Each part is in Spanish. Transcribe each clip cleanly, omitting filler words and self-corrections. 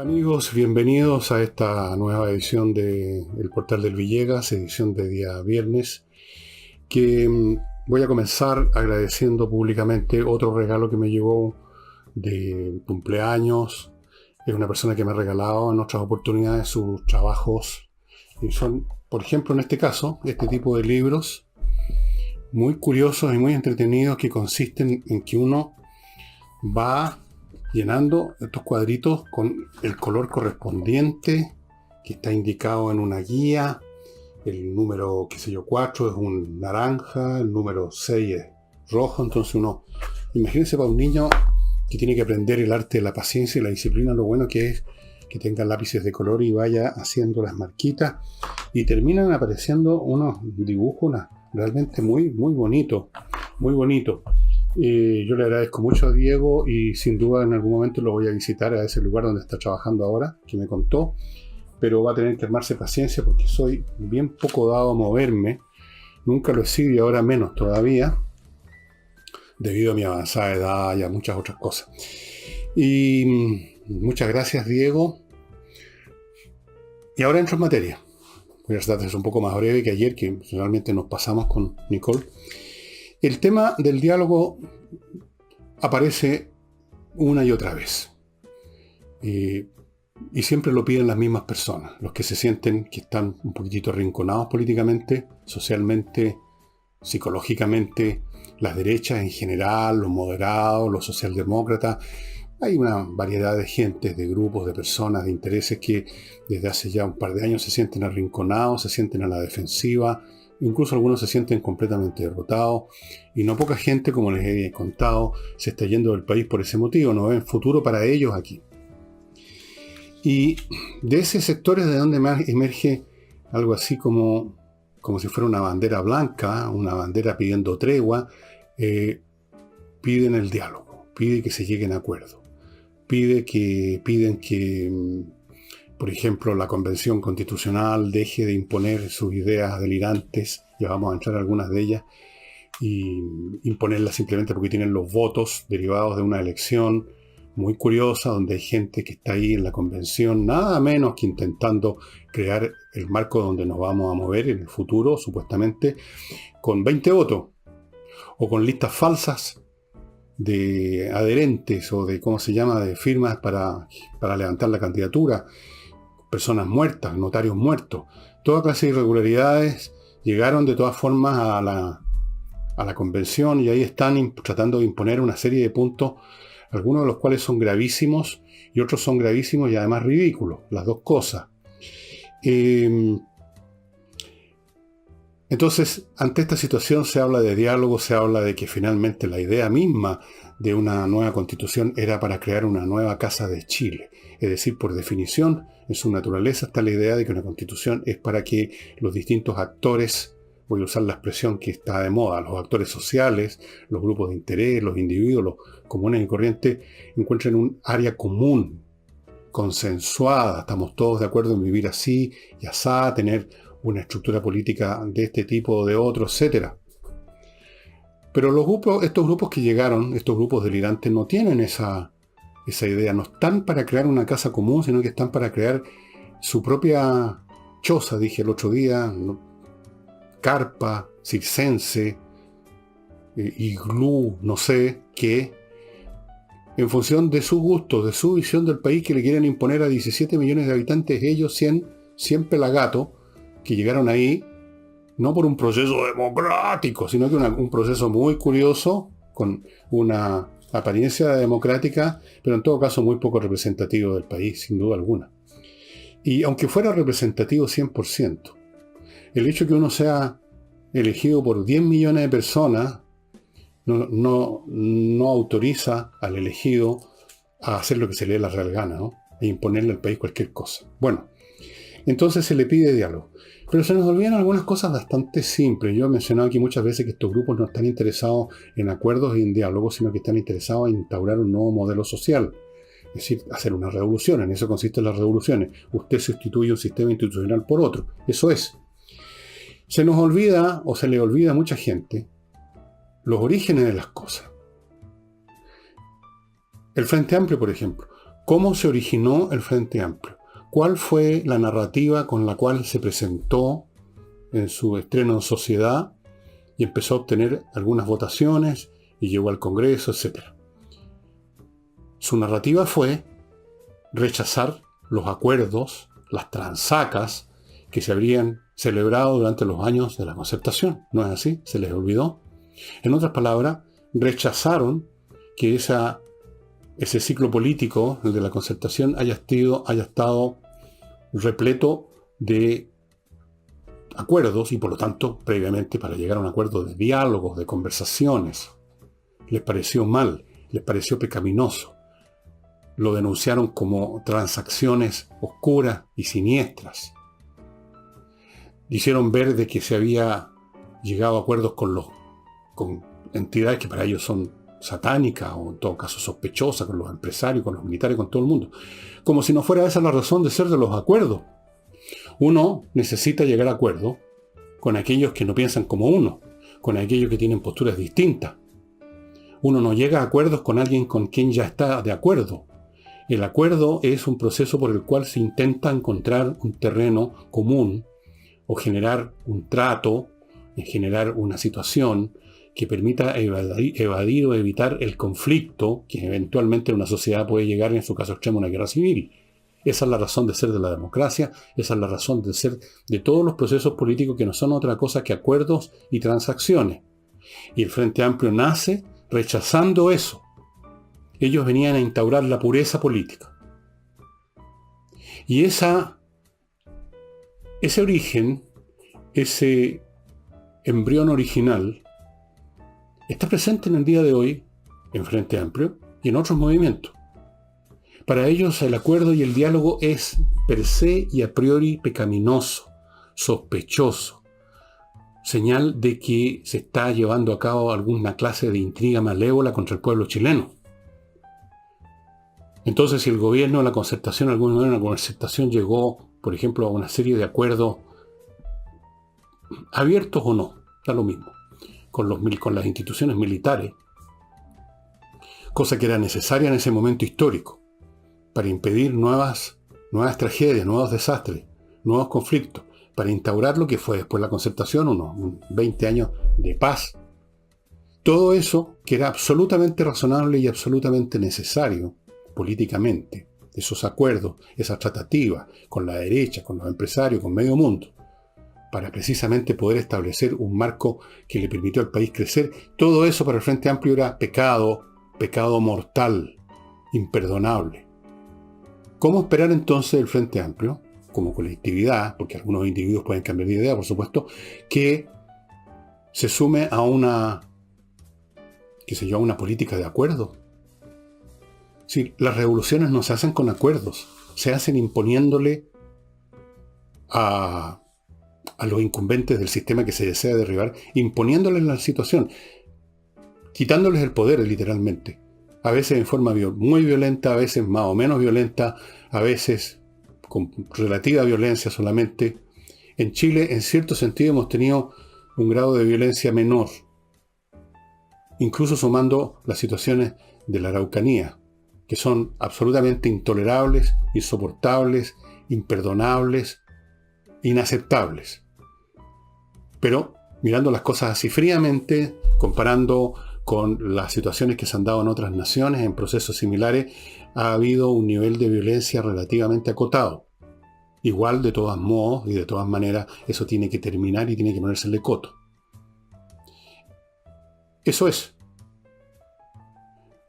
Hola amigos, bienvenidos a esta nueva edición de El Portal del Villegas, edición de día viernes, que voy a comenzar agradeciendo públicamente otro regalo que me llegó de cumpleaños. Es una persona que me ha regalado en otras oportunidades sus trabajos, y son, por ejemplo, en este caso, este tipo de libros muy curiosos y muy entretenidos que consisten en que uno va llenando estos cuadritos con el color correspondiente que está indicado en una guía. El número, qué sé yo, 4 es un naranja, el número 6 es rojo. Entonces uno, imagínense para un niño que tiene que aprender el arte de la paciencia y la disciplina, lo bueno que es que tenga lápices de color y vaya haciendo las marquitas, y terminan apareciendo unos dibujos realmente muy, muy bonitos, muy bonitos. Yo le agradezco mucho a Diego y sin duda en algún momento lo voy a visitar a ese lugar donde está trabajando ahora, que me contó, pero va a tener que armarse paciencia porque soy bien poco dado a moverme, nunca lo he sido y ahora menos todavía, debido a mi avanzada edad y a muchas otras cosas. Y muchas gracias, Diego. Y ahora entro en materia. Voy a tratar de ser un poco más breve que ayer, que realmente nos pasamos con Nicole. El tema del diálogo aparece una y otra vez. Y siempre lo piden las mismas personas, los que se sienten que están un poquitito arrinconados políticamente, socialmente, psicológicamente, las derechas en general, los moderados, los socialdemócratas. Hay una variedad de gentes, de grupos, de personas, de intereses que desde hace ya un par de años se sienten arrinconados, se sienten a la defensiva. Incluso algunos se sienten completamente derrotados, y no poca gente, como les he contado, se está yendo del país por ese motivo, no ven futuro para ellos aquí. Y de ese sector es de donde emerge algo así como si fuera una bandera blanca, una bandera pidiendo tregua. Piden el diálogo, piden que se lleguen a acuerdos, piden que por ejemplo, la Convención Constitucional deje de imponer sus ideas delirantes, ya vamos a entrar a algunas de ellas, y imponerlas simplemente porque tienen los votos derivados de una elección muy curiosa, donde hay gente que está ahí en la Convención, nada menos que intentando crear el marco donde nos vamos a mover en el futuro, supuestamente, con 20 votos, o con listas falsas de adherentes, o de, ¿cómo se llama?, de firmas para levantar la candidatura. Personas muertas, notarios muertos, toda clase de irregularidades llegaron de todas formas a la convención, y ahí están tratando de imponer una serie de puntos, algunos de los cuales son gravísimos y otros son gravísimos y además ridículos, las dos cosas. Entonces, ante esta situación se habla de diálogo, se habla de que finalmente la idea misma de una nueva constitución era para crear una nueva Casa de Chile. Es decir, por definición, en su naturaleza está la idea de que una constitución es para que los distintos actores, voy a usar la expresión que está de moda, los actores sociales, los grupos de interés, los individuos, los comunes y corrientes, encuentren un área común, consensuada. Estamos todos de acuerdo en vivir así y asá, tener una estructura política de este tipo o de otro, etc. Pero estos grupos que llegaron, estos grupos delirantes, no tienen esa idea, no están para crear una casa común, sino que están para crear su propia choza, dije el otro día, ¿no? Carpa, circense, iglú, no sé qué, en función de sus gustos, de su visión del país, que le quieren imponer a 17 millones de habitantes, ellos 100 pelagatos, que llegaron ahí no por un proceso democrático, sino que un proceso muy curioso, con una apariencia democrática, pero en todo caso muy poco representativo del país, sin duda alguna. Y aunque fuera representativo 100%, el hecho de que uno sea elegido por 10 millones de personas no autoriza al elegido a hacer lo que se le dé la real gana, ¿no? E imponerle al país cualquier cosa. Bueno, entonces se le pide diálogo. Pero se nos olvidan algunas cosas bastante simples. Yo he mencionado aquí muchas veces que estos grupos no están interesados en acuerdos y en diálogos, sino que están interesados en instaurar un nuevo modelo social. Es decir, hacer una revolución. En eso consisten las revoluciones. Usted sustituye un sistema institucional por otro. Eso es. Se nos olvida, o se le olvida a mucha gente, los orígenes de las cosas. El Frente Amplio, por ejemplo. ¿Cómo se originó el Frente Amplio? ¿Cuál fue la narrativa con la cual se presentó en su estreno en sociedad y empezó a obtener algunas votaciones y llegó al Congreso, etcétera? Su narrativa fue rechazar los acuerdos, las transacas que se habrían celebrado durante los años de la Concertación. ¿No es así? ¿Se les olvidó? En otras palabras, rechazaron que ese ciclo político, el de la Concertación, haya estado repleto de acuerdos y, por lo tanto, previamente, para llegar a un acuerdo, de diálogos, de conversaciones. Les pareció mal, les pareció pecaminoso. Lo denunciaron como transacciones oscuras y siniestras. Hicieron ver de que se había llegado a acuerdos con entidades que para ellos son satánicas o en todo caso sospechosas, con los empresarios, con los militares, con todo el mundo. Como si no fuera esa la razón de ser de los acuerdos. Uno necesita llegar a acuerdos con aquellos que no piensan como uno, con aquellos que tienen posturas distintas. Uno no llega a acuerdos con alguien con quien ya está de acuerdo. El acuerdo es un proceso por el cual se intenta encontrar un terreno común o generar un trato, generar una situación que permita evadir o evitar el conflicto que eventualmente en una sociedad puede llegar, en su caso extremo, a una guerra civil. Esa es la razón de ser de la democracia, esa es la razón de ser de todos los procesos políticos que no son otra cosa que acuerdos y transacciones. Y el Frente Amplio nace rechazando eso. Ellos venían a instaurar la pureza política. Y ese origen, ese embrión original, está presente en el día de hoy en Frente Amplio y en otros movimientos. Para ellos el acuerdo y el diálogo es per se y a priori pecaminoso, sospechoso, señal de que se está llevando a cabo alguna clase de intriga malévola contra el pueblo chileno. Entonces, si el gobierno de la Concertación, alguna vez en la Concertación llegó, por ejemplo, a una serie de acuerdos abiertos o no, da lo mismo, con las instituciones militares, cosa que era necesaria en ese momento histórico, para impedir nuevas tragedias, nuevos desastres, nuevos conflictos, para instaurar lo que fue después la Concertación, unos 20 años de paz. Todo eso, que era absolutamente razonable y absolutamente necesario políticamente, esos acuerdos, esas tratativas con la derecha, con los empresarios, con medio mundo, para precisamente poder establecer un marco que le permitió al país crecer, todo eso para el Frente Amplio era pecado mortal, imperdonable. ¿Cómo esperar entonces el Frente Amplio, como colectividad, porque algunos individuos pueden cambiar de idea, por supuesto, que se sume a una política de acuerdo? Sí, las revoluciones no se hacen con acuerdos, se hacen imponiéndole a los incumbentes del sistema que se desea derribar, imponiéndoles la situación, quitándoles el poder literalmente. A veces en forma muy violenta, a veces más o menos violenta, a veces con relativa violencia solamente. En Chile, en cierto sentido, hemos tenido un grado de violencia menor, incluso sumando las situaciones de la Araucanía, que son absolutamente intolerables, insoportables, imperdonables, inaceptables. Pero mirando las cosas así fríamente, comparando con las situaciones que se han dado en otras naciones en procesos similares, ha habido un nivel de violencia relativamente acotado. Igual, de todos modos y de todas maneras, eso tiene que terminar y tiene que ponérsele coto. Eso es.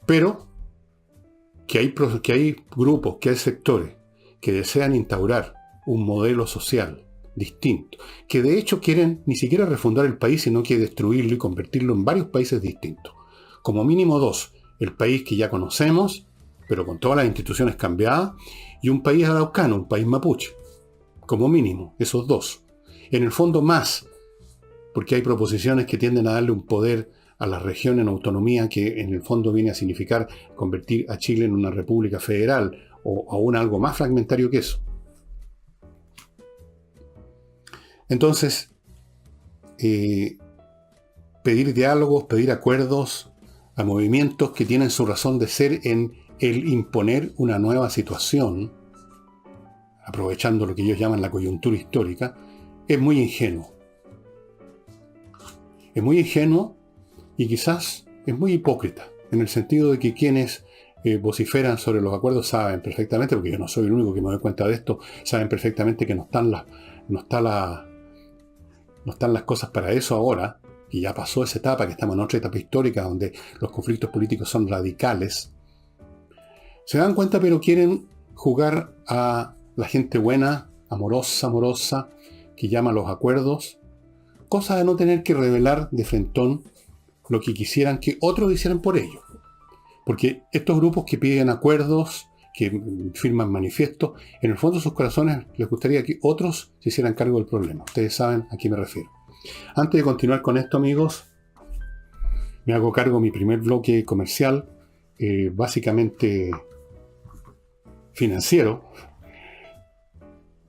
Pero que hay grupos, que hay sectores que desean instaurar un modelo social distinto, que de hecho quieren ni siquiera refundar el país, sino que destruirlo y convertirlo en varios países distintos. Como mínimo dos: el país que ya conocemos, pero con todas las instituciones cambiadas, y un país araucano, un país mapuche. Como mínimo, esos dos. En el fondo más, porque hay proposiciones que tienden a darle un poder a la región en autonomía que en el fondo viene a significar convertir a Chile en una república federal o aún algo más fragmentario que eso. Entonces, pedir diálogos, pedir acuerdos a movimientos que tienen su razón de ser en el imponer una nueva situación, aprovechando lo que ellos llaman la coyuntura histórica, es muy ingenuo. Es muy ingenuo y quizás es muy hipócrita, en el sentido de que quienes vociferan sobre los acuerdos saben perfectamente, porque yo no soy el único que me doy cuenta de esto, saben perfectamente que no están las cosas para eso ahora, y ya pasó esa etapa, que estamos en otra etapa histórica donde los conflictos políticos son radicales. Se dan cuenta, pero quieren jugar a la gente buena, amorosa, que llama a los acuerdos, cosa de no tener que revelar de frentón lo que quisieran que otros hicieran por ellos. Porque estos grupos que piden acuerdos, que firman manifiestos, en el fondo de sus corazones les gustaría que otros se hicieran cargo del problema. Ustedes saben a qué me refiero. Antes de continuar con esto, amigos, me hago cargo de mi primer bloque comercial, básicamente financiero.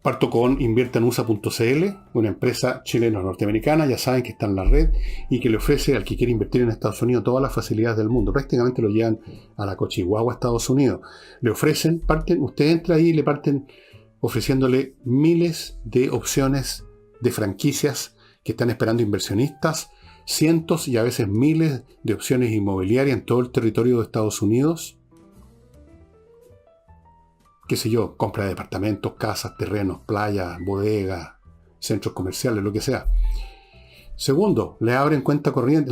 Parto con inviertanusa.cl, una empresa chileno-norteamericana, ya saben que está en la red y que le ofrece al que quiere invertir en Estados Unidos todas las facilidades del mundo. Prácticamente lo llevan a la cochihuahua a Estados Unidos. Le ofrecen, usted entra ahí y le parten ofreciéndole miles de opciones de franquicias que están esperando inversionistas, cientos y a veces miles de opciones inmobiliarias en todo el territorio de Estados Unidos. Qué sé yo, compra de departamentos, casas, terrenos, playas, bodegas, centros comerciales, lo que sea. Segundo, le abren cuenta corriente,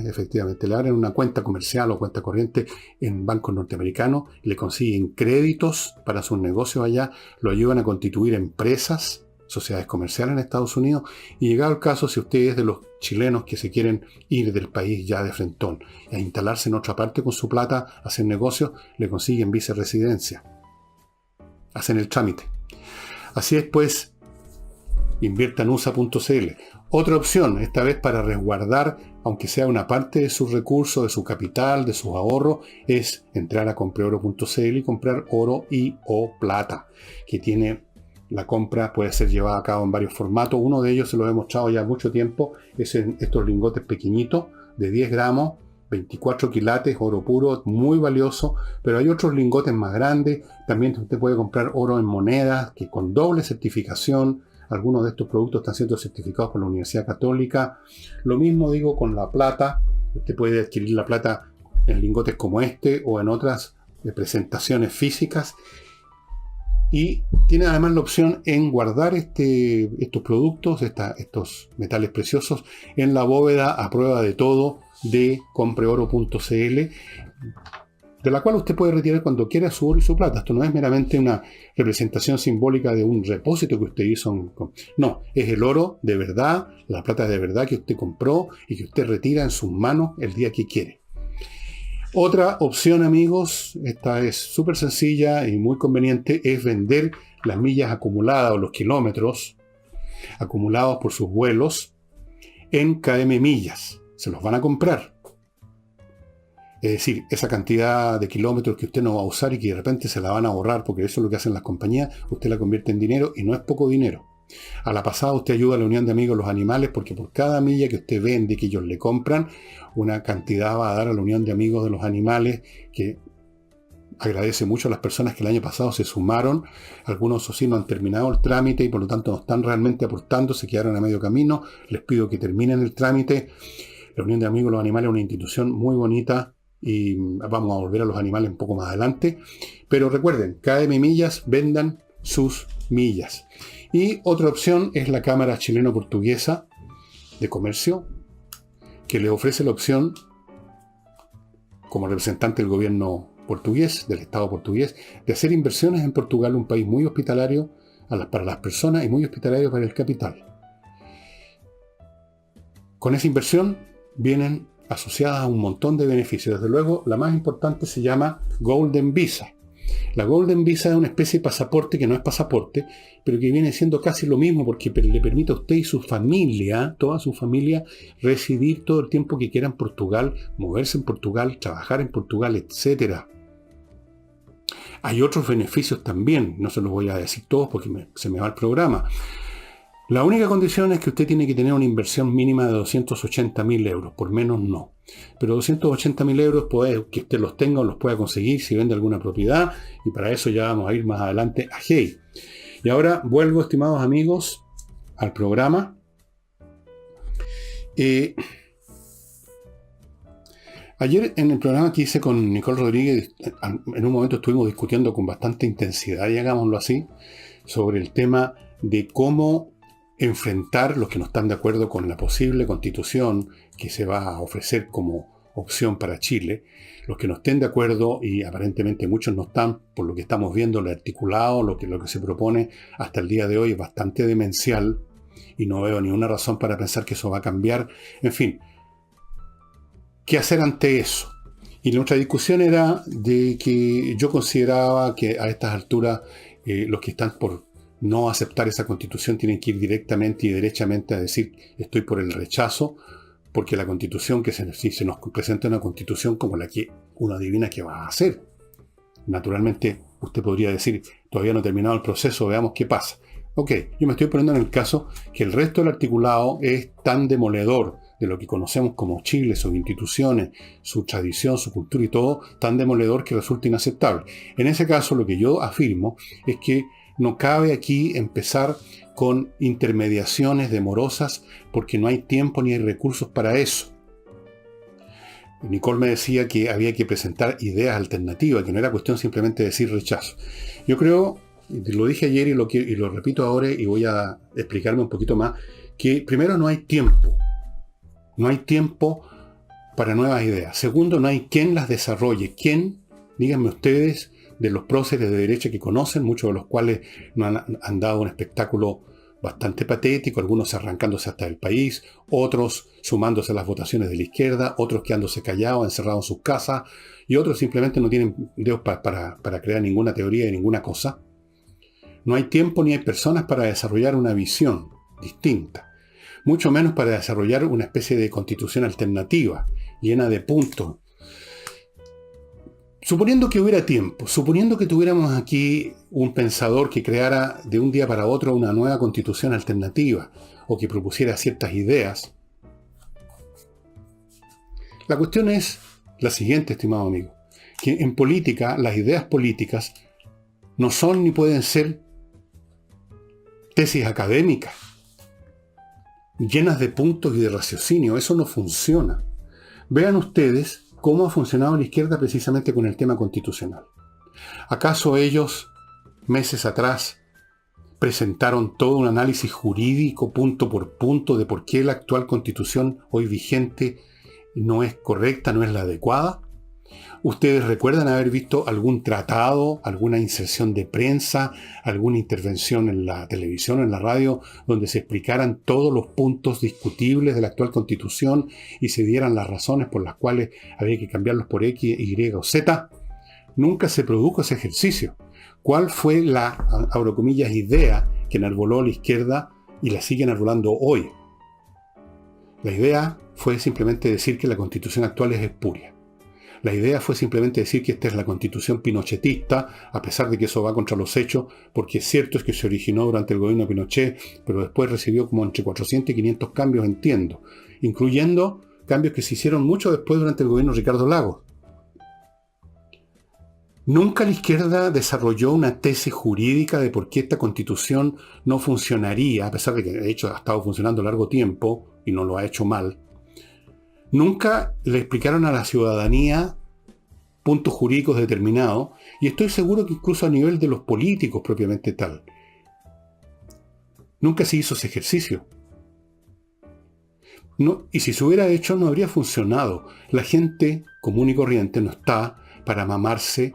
efectivamente, le abren una cuenta comercial o cuenta corriente en bancos norteamericanos, le consiguen créditos para sus negocios allá, lo ayudan a constituir empresas, sociedades comerciales en Estados Unidos, y llegado el caso, si usted es de los chilenos que se quieren ir del país ya de frentón a instalarse en otra parte con su plata, hacer negocios, le consiguen viceresidencia. Hacen el trámite. Así es, pues, inviertanusa.cl. Otra opción, esta vez para resguardar, aunque sea una parte de sus recursos, de su capital, de sus ahorros, es entrar a compreoro.cl y comprar oro y o plata, que tiene. La compra puede ser llevada a cabo en varios formatos. Uno de ellos se lo he mostrado ya mucho tiempo. Es en estos lingotes pequeñitos de 10 gramos, 24 quilates, oro puro, muy valioso. Pero hay otros lingotes más grandes. También usted puede comprar oro en monedas, que con doble certificación. Algunos de estos productos están siendo certificados por la Universidad Católica. Lo mismo digo con la plata. Usted puede adquirir la plata en lingotes como este o en otras presentaciones físicas. Y tiene además la opción en guardar estos productos, estos metales preciosos, en la bóveda a prueba de todo de compreoro.cl, de la cual usted puede retirar cuando quiera su oro y su plata. Esto no es meramente una representación simbólica de un repósito que usted hizo. No, es el oro de verdad, la plata de verdad que usted compró y que usted retira en sus manos el día que quiere. Otra opción, amigos, esta es súper sencilla y muy conveniente, es vender las millas acumuladas o los kilómetros acumulados por sus vuelos en KM Millas. Se los van a comprar. Es decir, esa cantidad de kilómetros que usted no va a usar y que de repente se la van a ahorrar, porque eso es lo que hacen las compañías, usted la convierte en dinero y no es poco dinero. A la pasada usted ayuda a la Unión de Amigos de los Animales, porque por cada milla que usted vende y que ellos le compran, una cantidad va a dar a la Unión de Amigos de los Animales, que agradece mucho a las personas que el año pasado se sumaron. Algunos, eso sí, no han terminado el trámite y por lo tanto no están realmente aportando, se quedaron a medio camino. Les pido que terminen el trámite. La Unión de Amigos de los Animales es una institución muy bonita y vamos a volver a los animales un poco más adelante. Pero recuerden, KM Millas, vendan sus millas. Y otra opción es la Cámara Chileno-Portuguesa de Comercio, que le ofrece la opción, como representante del gobierno portugués, del Estado portugués, de hacer inversiones en Portugal, un país muy hospitalario para las personas y muy hospitalario para el capital. Con esa inversión vienen asociadas un montón de beneficios. Desde luego, la más importante se llama Golden Visa. La Golden Visa es una especie de pasaporte que no es pasaporte, pero que viene siendo casi lo mismo porque le permite a usted y su familia, toda su familia, residir todo el tiempo que quiera en Portugal, moverse en Portugal, trabajar en Portugal, etc. Hay otros beneficios también, no se los voy a decir todos porque se me va el programa. La única condición es que usted tiene que tener una inversión mínima de 280.000 euros, por menos no. Pero 280.000 euros puede que usted los tenga o los pueda conseguir si vende alguna propiedad, y para eso ya vamos a ir más adelante a Hey. Y ahora vuelvo, estimados amigos, al programa. Ayer en el programa que hice con Nicole Rodríguez, en un momento estuvimos discutiendo con bastante intensidad, digámoslo así, sobre el tema de cómo enfrentar los que no están de acuerdo con la posible constitución que se va a ofrecer como opción para Chile. Los que no estén de acuerdo, y aparentemente muchos no están, por lo que estamos viendo, el articulado, lo que se propone hasta el día de hoy es bastante demencial, y no veo ninguna razón para pensar que eso va a cambiar. En fin, ¿qué hacer ante eso? Y nuestra discusión era de que yo consideraba que a estas alturas los que están por no aceptar esa constitución tienen que ir directamente y derechamente a decir estoy por el rechazo, porque la constitución, si se nos presenta una constitución como la que uno adivina que va a hacer. Naturalmente, usted podría decir, todavía no ha terminado el proceso, veamos qué pasa. Ok, yo me estoy poniendo en el caso que el resto del articulado es tan demoledor de lo que conocemos como Chile, sus instituciones, su tradición, su cultura y todo, tan demoledor que resulta inaceptable. En ese caso, lo que yo afirmo es que no cabe aquí empezar con intermediaciones demorosas porque no hay tiempo ni hay recursos para eso. Nicole me decía que había que presentar ideas alternativas, que no era cuestión simplemente de decir rechazo. Yo creo, lo dije ayer y lo repito ahora y voy a explicarme un poquito más, que primero no hay tiempo. No hay tiempo para nuevas ideas. Segundo, no hay quien las desarrolle. ¿Quién? Díganme ustedes, de los próceres de derecha que conocen, muchos de los cuales nos han dado un espectáculo bastante patético, algunos arrancándose hasta del país, otros sumándose a las votaciones de la izquierda, otros quedándose callados, encerrados en sus casas, y otros simplemente no tienen dedos para crear ninguna teoría de ninguna cosa. No hay tiempo ni hay personas para desarrollar una visión distinta, mucho menos para desarrollar una especie de constitución alternativa, llena de puntos. Suponiendo que hubiera tiempo, suponiendo que tuviéramos aquí un pensador que creara de un día para otro una nueva constitución alternativa o que propusiera ciertas ideas, la cuestión es la siguiente, estimado amigo, que en política las ideas políticas no son ni pueden ser tesis académicas llenas de puntos y de raciocinio. Eso no funciona. Vean ustedes cómo ha funcionado la izquierda precisamente con el tema constitucional. ¿Acaso ellos, meses atrás, presentaron todo un análisis jurídico punto por punto de por qué la actual constitución hoy vigente no es correcta, no es la adecuada? ¿Ustedes recuerdan haber visto algún tratado, alguna inserción de prensa, alguna intervención en la televisión o en la radio donde se explicaran todos los puntos discutibles de la actual Constitución y se dieran las razones por las cuales había que cambiarlos por X, Y o Z? Nunca se produjo ese ejercicio. ¿Cuál fue la, abro comillas, idea que enarboló la izquierda y la sigue enarbolando hoy? La idea fue simplemente decir que la Constitución actual es espuria. La idea fue simplemente decir que esta es la constitución pinochetista, a pesar de que eso va contra los hechos, porque es cierto es que se originó durante el gobierno de Pinochet, pero después recibió como entre 400 y 500 cambios, entiendo, incluyendo cambios que se hicieron mucho después durante el gobierno de Ricardo Lagos. Nunca la izquierda desarrolló una tesis jurídica de por qué esta constitución no funcionaría, a pesar de que de hecho ha estado funcionando largo tiempo y no lo ha hecho mal. Nunca le explicaron a la ciudadanía puntos jurídicos determinados, y estoy seguro que incluso a nivel de los políticos propiamente tal. Nunca se hizo ese ejercicio. No, y si se hubiera hecho no habría funcionado. La gente común y corriente no está para mamarse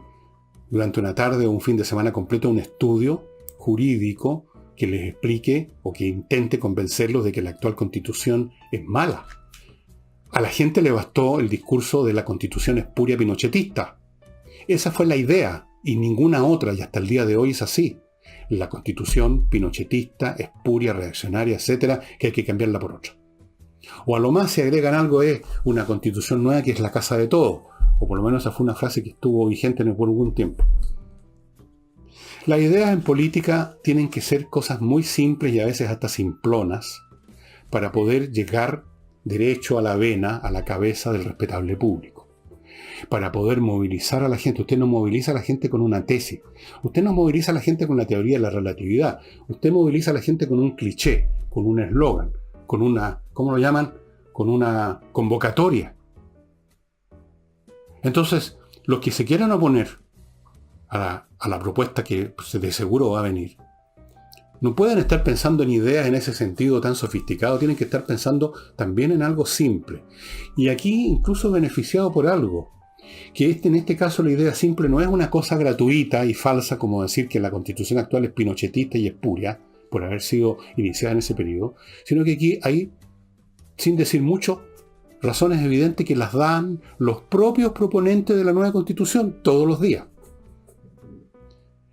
durante una tarde o un fin de semana completo un estudio jurídico que les explique o que intente convencerlos de que la actual constitución es mala. A la gente le bastó el discurso de la constitución espuria pinochetista. Esa fue la idea y ninguna otra, y hasta el día de hoy es así. La constitución pinochetista, espuria, reaccionaria, etcétera, que hay que cambiarla por otra. O a lo más se agregan algo, es una constitución nueva que es la casa de todo. O por lo menos esa fue una frase que estuvo vigente por algún tiempo. Las ideas en política tienen que ser cosas muy simples y a veces hasta simplonas para poder llegar derecho a la vena, a la cabeza del respetable público. Para poder movilizar a la gente. Usted no moviliza a la gente con una tesis. Usted no moviliza a la gente con la teoría de la relatividad. Usted moviliza a la gente con un cliché, con un eslogan, con una, ¿cómo lo llaman? Con una convocatoria. Entonces, los que se quieran oponer a la propuesta que de seguro va a venir, no pueden estar pensando en ideas en ese sentido tan sofisticado, tienen que estar pensando también en algo simple. Y aquí incluso beneficiado por algo, que en este caso la idea simple no es una cosa gratuita y falsa como decir que la constitución actual es pinochetista y espuria, por haber sido iniciada en ese periodo, sino que aquí hay, sin decir mucho, razones evidentes que las dan los propios proponentes de la nueva constitución todos los días.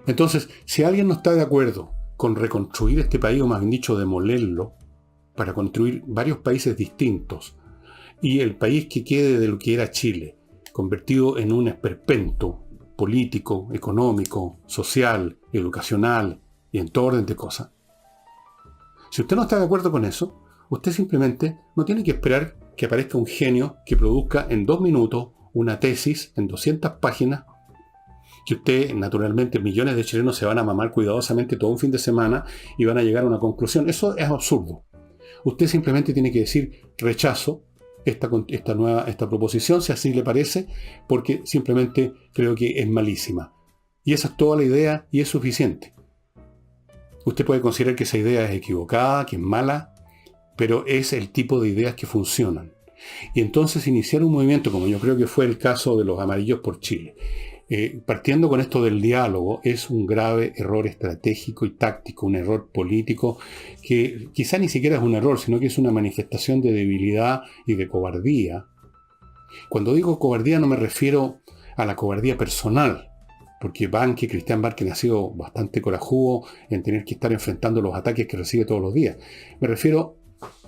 Entonces, si alguien no está de acuerdo con reconstruir este país, o más bien dicho, demolerlo, para construir varios países distintos, y el país que quede de lo que era Chile, convertido en un esperpento político, económico, social, educacional, y en todo orden de cosas. Si usted no está de acuerdo con eso, usted simplemente no tiene que esperar que aparezca un genio que produzca en 2 minutos una tesis en 200 páginas, que usted, naturalmente, millones de chilenos se van a mamar cuidadosamente todo un fin de semana y van a llegar a una conclusión. Eso es absurdo. Usted simplemente tiene que decir rechazo esta proposición, si así le parece, porque simplemente creo que es malísima. Y esa es toda la idea y es suficiente. Usted puede considerar que esa idea es equivocada, que es mala, pero es el tipo de ideas que funcionan. Y entonces iniciar un movimiento, como yo creo que fue el caso de los Amarillos por Chile, partiendo con esto del diálogo, es un grave error estratégico y táctico, un error político que quizá ni siquiera es un error, sino que es una manifestación de debilidad y de cobardía. Cuando digo cobardía no me refiero a la cobardía personal, porque Cristian Barque ha sido bastante corajudo en tener que estar enfrentando los ataques que recibe todos los días. Me refiero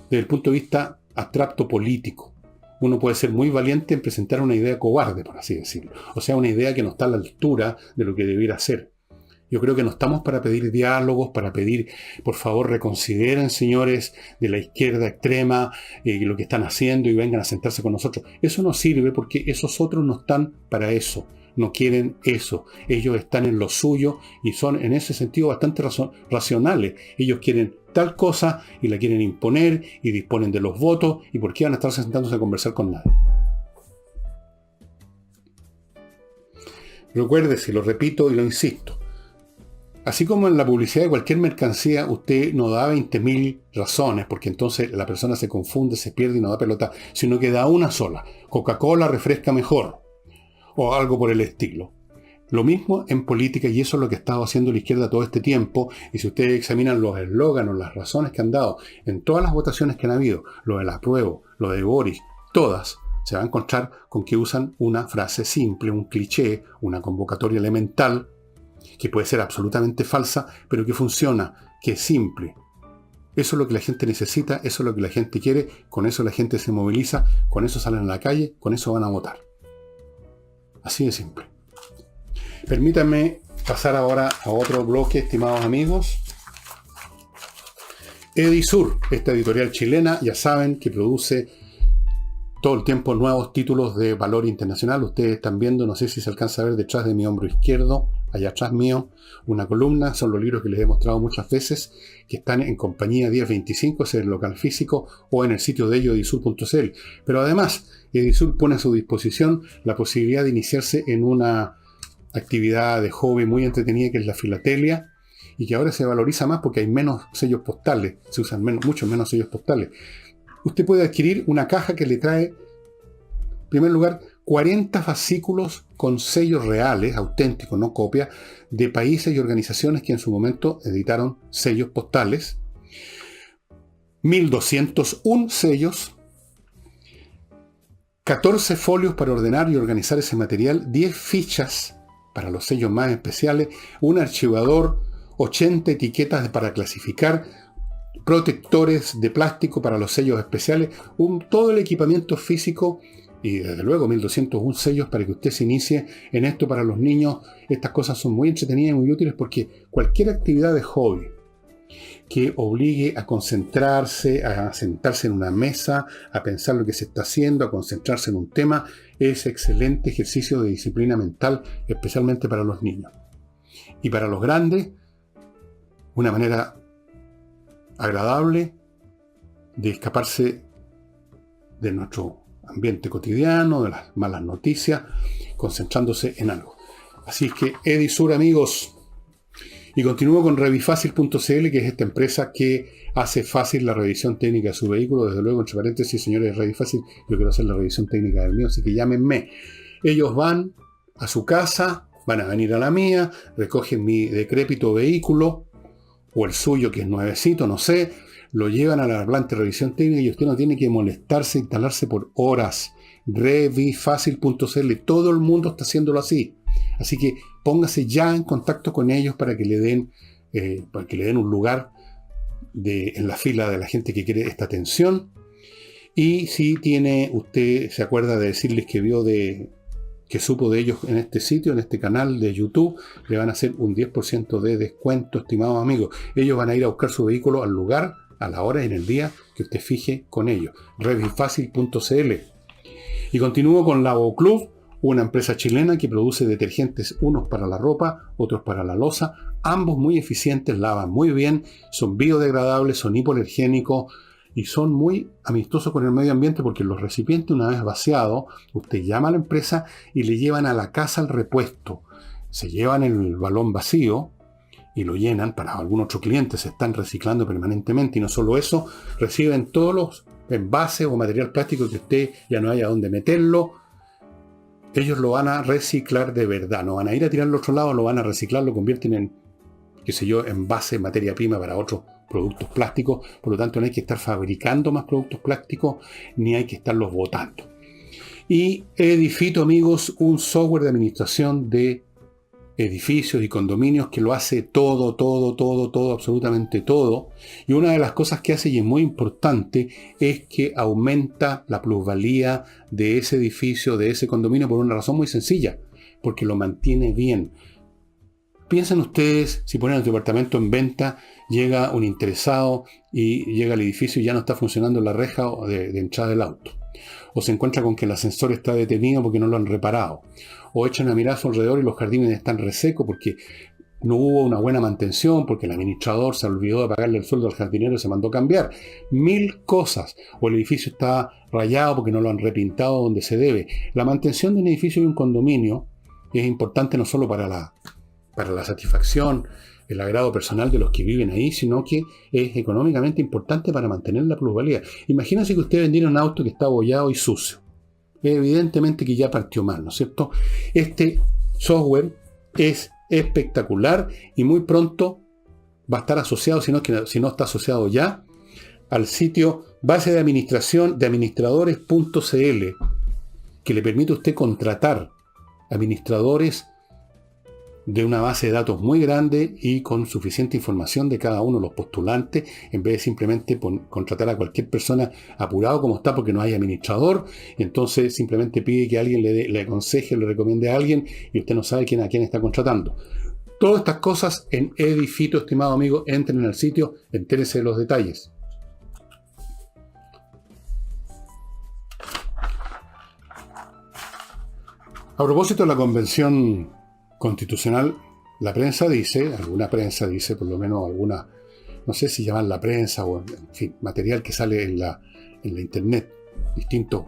desde el punto de vista abstracto político. Uno puede ser muy valiente en presentar una idea cobarde, por así decirlo. O sea, una idea que no está a la altura de lo que debiera ser. Yo creo que no estamos para pedir diálogos, para pedir, por favor, reconsideren, señores de la izquierda extrema, lo que están haciendo y vengan a sentarse con nosotros. Eso no sirve porque esos otros no están para eso. No quieren eso. Ellos están en lo suyo y son en ese sentido bastante racionales. Ellos quieren tal cosa y la quieren imponer y disponen de los votos. ¿Y por qué van a estar sentándose a conversar con nadie? Recuérdese, lo repito y lo insisto. Así como en la publicidad de cualquier mercancía, usted no da 20.000 razones, porque entonces la persona se confunde, se pierde y no da pelota, sino que da una sola. Coca-Cola refresca mejor. O algo por el estilo. Lo mismo en política, y eso es lo que ha estado haciendo la izquierda todo este tiempo. Y si ustedes examinan los eslóganos, las razones que han dado en todas las votaciones que han habido, lo del apruebo, lo de Boris, todas, se va a encontrar con que usan una frase simple, un cliché, una convocatoria elemental, que puede ser absolutamente falsa, pero que funciona, que es simple. Eso es lo que la gente necesita, eso es lo que la gente quiere, con eso la gente se moviliza, con eso salen a la calle, con eso van a votar. Así de simple. Permítanme pasar ahora a otro bloque, estimados amigos. Edisur, esta editorial chilena, ya saben que produce todo el tiempo nuevos títulos de valor internacional. Ustedes están viendo, no sé si se alcanza a ver detrás de mi hombro izquierdo, allá atrás mío, una columna. Son los libros que les he mostrado muchas veces, que están en Compañía 1025, es el local físico, o en el sitio de ellos, edisur.cl. Pero además, Edisur pone a su disposición la posibilidad de iniciarse en una actividad de hobby muy entretenida que es la filatelia, y que ahora se valoriza más porque hay menos sellos postales, se usan muchos menos sellos postales. Usted puede adquirir una caja que le trae, en primer lugar, 40 fascículos con sellos reales, auténticos, no copias, de países y organizaciones que en su momento editaron sellos postales, 1201 sellos, 14 folios para ordenar y organizar ese material, 10 fichas para los sellos más especiales, un archivador, 80 etiquetas para clasificar, protectores de plástico para los sellos especiales, todo el equipamiento físico Y desde luego 1201 sellos para que usted se inicie en esto para los niños. Estas cosas son muy entretenidas y muy útiles porque cualquier actividad de hobby que obligue a concentrarse, a sentarse en una mesa, a pensar lo que se está haciendo, a concentrarse en un tema, es excelente ejercicio de disciplina mental, especialmente para los niños. Y para los grandes, una manera agradable de escaparse de nuestro ambiente cotidiano, de las malas noticias, concentrándose en algo. Así es que Edisur, amigos. Y continúo con Revifacil.cl, que es esta empresa que hace fácil la revisión técnica de su vehículo. Desde luego, entre paréntesis, señores de Revifacil, yo quiero hacer la revisión técnica del mío, así que llámenme. Ellos van a su casa, van a venir a la mía, recogen mi decrépito vehículo, o el suyo que es nuevecito, no sé, lo llevan a la planta de revisión técnica y usted no tiene que molestarse, instalarse por horas. Revifacil.cl, todo el mundo está haciéndolo así. Así que póngase ya en contacto con ellos para que le den un lugar en la fila de la gente que quiere esta atención. Y si usted se acuerda de decirles que supo de ellos en este sitio, en este canal de YouTube, le van a hacer un 10% de descuento, estimados amigos. Ellos van a ir a buscar su vehículo al lugar, a la hora y en el día que usted fije con ellos. Revifacil.cl. Y continúo con Lavo Club, una empresa chilena que produce detergentes, unos para la ropa, otros para la loza, ambos muy eficientes, lavan muy bien, son biodegradables, son hipoalergénicos y son muy amistosos con el medio ambiente porque los recipientes, una vez vaciados, usted llama a la empresa y le llevan a la casa el repuesto. Se llevan el balón vacío y lo llenan. Para algún otro cliente se están reciclando permanentemente y no solo eso, reciben todos los envases o material plástico que usted ya no haya dónde meterlo. Ellos lo van a reciclar de verdad, no van a ir a tirar al otro lado, lo van a reciclar, lo convierten en, envase, materia prima para otros productos plásticos. Por lo tanto, no hay que estar fabricando más productos plásticos, ni hay que estarlos botando. Y Edifito, amigos, un software de administración de edificios y condominios que lo hace todo, absolutamente todo. Y una de las cosas que hace, y es muy importante, es que aumenta la plusvalía de ese edificio, de ese condominio, por una razón muy sencilla, porque lo mantiene bien. Piensen ustedes, si ponen el departamento en venta, llega un interesado y llega al edificio y ya no está funcionando la reja de entrada del auto. O se encuentra con que el ascensor está detenido porque no lo han reparado. O echan a mirar a su alrededor y los jardines están resecos porque no hubo una buena mantención, porque el administrador se olvidó de pagarle el sueldo al jardinero y se mandó a cambiar. 1000 cosas. O el edificio está rayado porque no lo han repintado donde se debe. La mantención de un edificio y un condominio es importante no solo para la satisfacción, el agrado personal de los que viven ahí, sino que es económicamente importante para mantener la plusvalía. Imagínense que usted vendiera un auto que está abollado y sucio. Evidentemente que ya partió mal, ¿no es cierto? Este software es espectacular y muy pronto va a estar asociado, si no está asociado ya, al sitio base de administración de administradores.cl, que le permite a usted contratar administradores de una base de datos muy grande y con suficiente información de cada uno de los postulantes, en vez de simplemente contratar a cualquier persona apurado como está porque no hay administrador. Entonces simplemente pide que alguien le aconseje, le recomiende a alguien y usted no sabe a quién está contratando. Todas estas cosas en Edifito, estimado amigo. Entren en el sitio, entérense de los detalles. A propósito de la convención constitucional, alguna prensa dice, por lo menos alguna, no sé si llaman la prensa o, en fin, material que sale en la internet, distintos,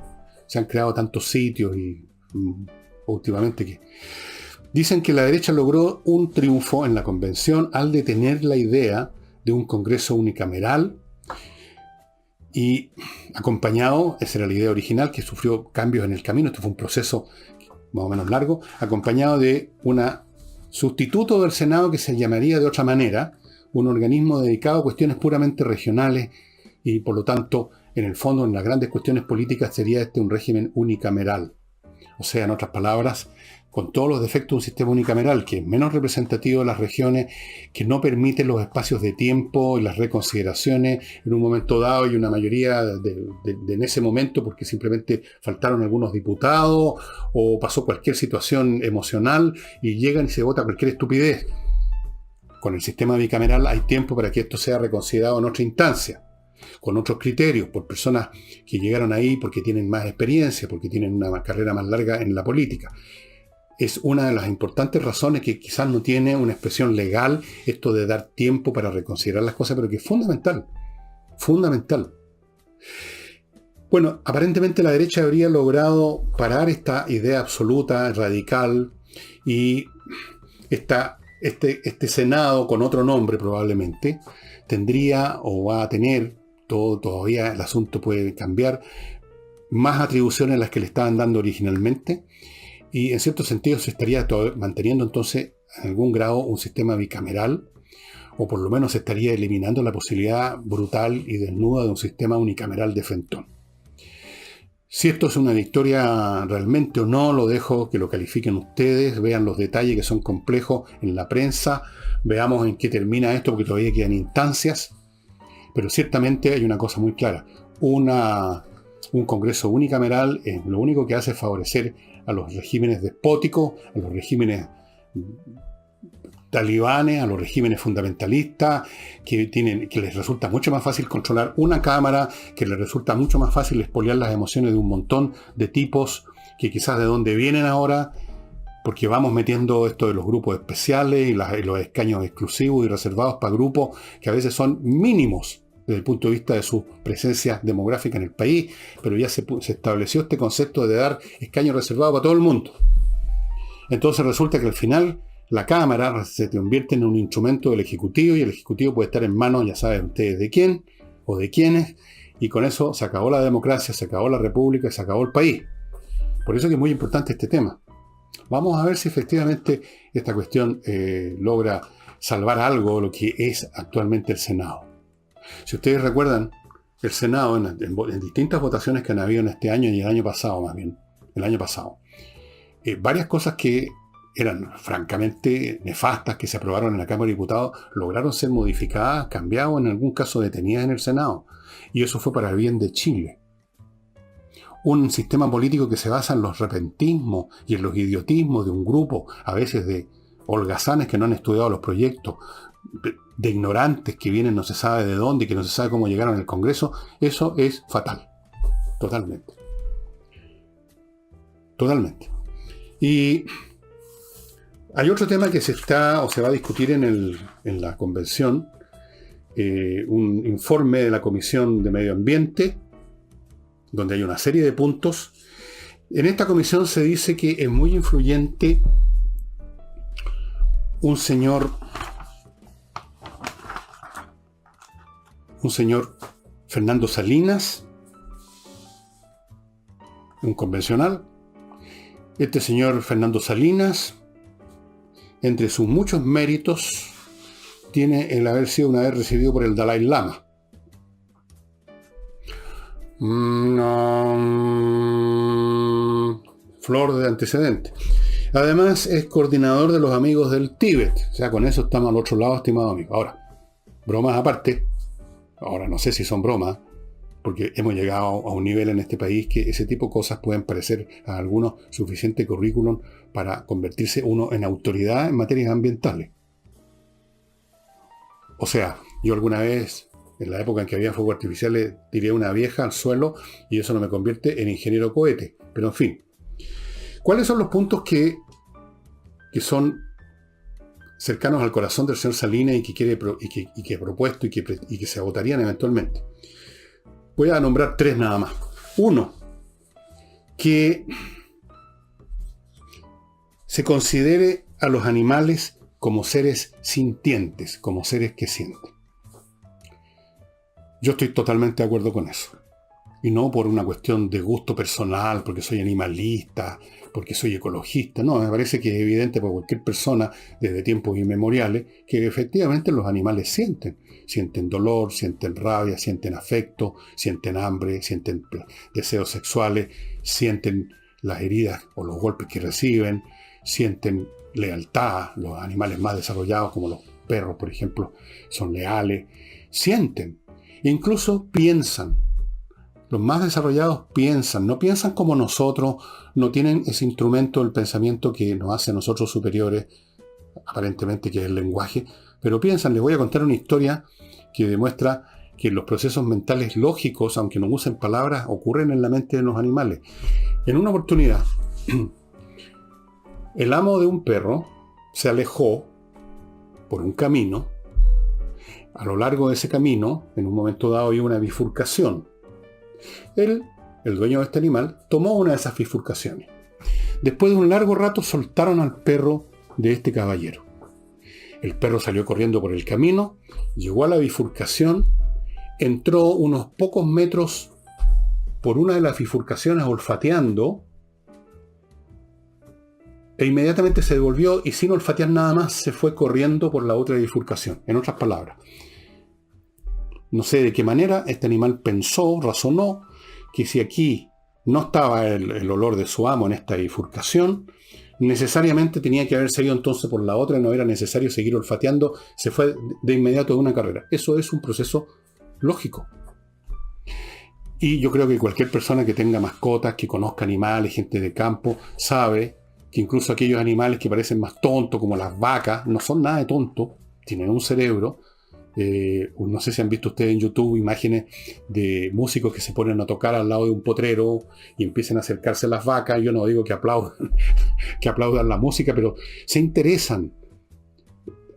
se han creado tantos sitios y últimamente que dicen que la derecha logró un triunfo en la convención al detener la idea de un Congreso unicameral y acompañado, esa era la idea original, que sufrió cambios en el camino. Esto fue un proceso más o menos largo, acompañado de un sustituto del Senado que se llamaría de otra manera, un organismo dedicado a cuestiones puramente regionales y por lo tanto, en el fondo, en las grandes cuestiones políticas sería un régimen unicameral. O sea, en otras palabras, con todos los defectos de un sistema unicameral que es menos representativo de las regiones, que no permite los espacios de tiempo y las reconsideraciones en un momento dado y una mayoría en ese momento porque simplemente faltaron algunos diputados o pasó cualquier situación emocional y llegan y se vota cualquier estupidez. Con el sistema bicameral hay tiempo para que esto sea reconsiderado en otra instancia, con otros criterios, por personas que llegaron ahí porque tienen más experiencia, porque tienen una carrera más larga en la política. Es una de las importantes razones que quizás no tiene una expresión legal esto de dar tiempo para reconsiderar las cosas, pero que es fundamental. Fundamental. Bueno, aparentemente la derecha habría logrado parar esta idea absoluta, radical, y este Senado, con otro nombre probablemente, tendría o va a tener, todavía el asunto puede cambiar, más atribuciones a las que le estaban dando originalmente, y en cierto sentido se estaría manteniendo entonces en algún grado un sistema bicameral, o por lo menos se estaría eliminando la posibilidad brutal y desnuda de un sistema unicameral de frentón. Si esto es una victoria realmente o no, lo dejo que lo califiquen ustedes, vean los detalles que son complejos en la prensa, veamos en qué termina esto, porque todavía quedan instancias, pero ciertamente hay una cosa muy clara. Un Congreso unicameral lo único que hace es favorecer a los regímenes despóticos, a los regímenes talibanes, a los regímenes fundamentalistas, que les resulta mucho más fácil controlar una cámara, que les resulta mucho más fácil expoliar las emociones de un montón de tipos que quizás de dónde vienen ahora, porque vamos metiendo esto de los grupos especiales y los escaños exclusivos y reservados para grupos que a veces son mínimos desde el punto de vista de su presencia demográfica en el país, pero ya se estableció este concepto de dar escaños reservados para todo el mundo. Entonces resulta que al final la Cámara se convierte en un instrumento del Ejecutivo y el Ejecutivo puede estar en manos, ya saben ustedes de quién o de quiénes, y con eso se acabó la democracia, se acabó la república, se acabó el país. Por eso que es muy importante este tema. Vamos a ver si efectivamente esta cuestión logra salvar algo de lo que es actualmente el Senado. Si ustedes recuerdan, el Senado en distintas votaciones que han habido en este año y el año pasado más bien, varias cosas que eran francamente nefastas, que se aprobaron en la Cámara de Diputados, lograron ser modificadas, cambiadas o en algún caso detenidas en el Senado. Y eso fue para el bien de Chile. Un sistema político que se basa en los repentismos y en los idiotismos de un grupo, a veces de holgazanes que no han estudiado los proyectos, de ignorantes que vienen no se sabe de dónde y que no se sabe cómo llegaron al Congreso, eso es fatal. Totalmente. Totalmente. Y hay otro tema que se va a discutir en la convención, un informe de la Comisión de Medio Ambiente, donde hay una serie de puntos. En esta comisión se dice que es muy influyente un señor Fernando Salinas, un convencional. Este señor Fernando Salinas, entre sus muchos méritos, tiene el haber sido una vez recibido por el Dalai Lama. Flor de antecedentes. Además, es coordinador de los amigos del Tíbet. O sea, con eso estamos al otro lado, estimado amigo. Ahora, bromas aparte. Ahora, no sé si son bromas, porque hemos llegado a un nivel en este país que ese tipo de cosas pueden parecer a algunos suficiente currículum para convertirse uno en autoridad en materias ambientales. O sea, yo alguna vez, en la época en que había fuegos artificiales, tiré una vieja al suelo y eso no me convierte en ingeniero cohete. Pero en fin, ¿cuáles son los puntos que son cercanos al corazón del señor Salinas y que ha propuesto y que se votarían eventualmente? Voy a nombrar 3 nada más. 1, que se considere a los animales como seres sintientes, como seres que sienten. Yo estoy totalmente de acuerdo con eso. Y no por una cuestión de gusto personal, porque soy animalista, porque soy ecologista. No, me parece que es evidente para cualquier persona desde tiempos inmemoriales que efectivamente los animales sienten. Sienten dolor, sienten rabia, sienten afecto, sienten hambre, sienten deseos sexuales, sienten las heridas o los golpes que reciben, sienten lealtad. Los animales más desarrollados, como los perros, por ejemplo, son leales, sienten, e incluso piensan. Los más desarrollados piensan, no piensan como nosotros, no tienen ese instrumento del pensamiento que nos hace a nosotros superiores, aparentemente, que es el lenguaje, pero piensan. Les voy a contar una historia que demuestra que los procesos mentales lógicos, aunque no usen palabras, ocurren en la mente de los animales. En una oportunidad, el amo de un perro se alejó por un camino. A lo largo de ese camino, en un momento dado, había una bifurcación. Él, el dueño de este animal, tomó una de esas bifurcaciones. Después de un largo rato soltaron al perro de este caballero. El perro salió corriendo por el camino, llegó a la bifurcación, entró unos pocos metros por una de las bifurcaciones olfateando, e inmediatamente se devolvió y sin olfatear nada más se fue corriendo por la otra bifurcación. En otras palabras, no sé de qué manera este animal pensó, razonó, que si aquí no estaba el olor de su amo en esta bifurcación, necesariamente tenía que haber seguido entonces por la otra y no era necesario seguir olfateando, se fue de inmediato de una carrera. Eso es un proceso lógico. Y yo creo que cualquier persona que tenga mascotas, que conozca animales, gente de campo, sabe que incluso aquellos animales que parecen más tontos, como las vacas, no son nada de tontos, tienen un cerebro. No sé si han visto ustedes en YouTube imágenes de músicos que se ponen a tocar al lado de un potrero y empiezan a acercarse a las vacas. Yo no digo que aplaudan, que aplaudan la música, pero se interesan.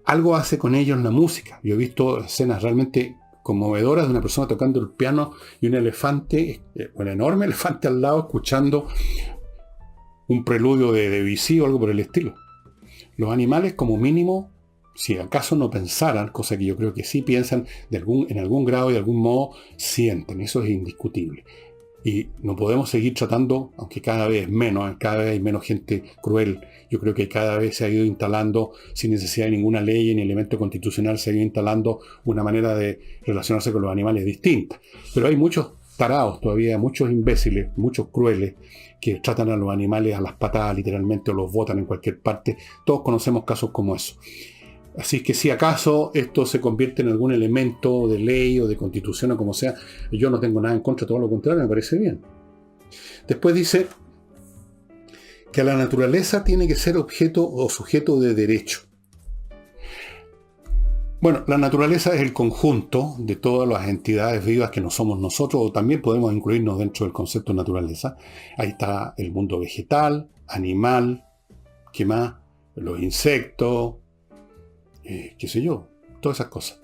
Algo hace con ellos la música. Yo he visto escenas realmente conmovedoras de una persona tocando el piano y un elefante, un enorme elefante al lado, escuchando un preludio de Debussy o algo por el estilo. Los animales, como mínimo, si acaso no pensaran, cosa que yo creo que sí piensan, en algún grado y de algún modo sienten. Eso es indiscutible. Y no podemos seguir tratando, aunque cada vez menos, cada vez hay menos gente cruel. Yo creo que cada vez se ha ido instalando, sin necesidad de ninguna ley ni elemento constitucional, se ha ido instalando una manera de relacionarse con los animales distinta. Pero hay muchos tarados todavía, muchos imbéciles, muchos crueles, que tratan a los animales a las patadas literalmente o los botan en cualquier parte. Todos conocemos casos como eso. Así que si acaso esto se convierte en algún elemento de ley o de constitución o como sea, yo no tengo nada en contra, todo lo contrario, me parece bien. Después dice que la naturaleza tiene que ser objeto o sujeto de derecho. Bueno, la naturaleza es el conjunto de todas las entidades vivas que no somos nosotros, o también podemos incluirnos dentro del concepto de naturaleza. Ahí está el mundo vegetal, animal, ¿qué más? Los insectos, qué sé yo, todas esas cosas.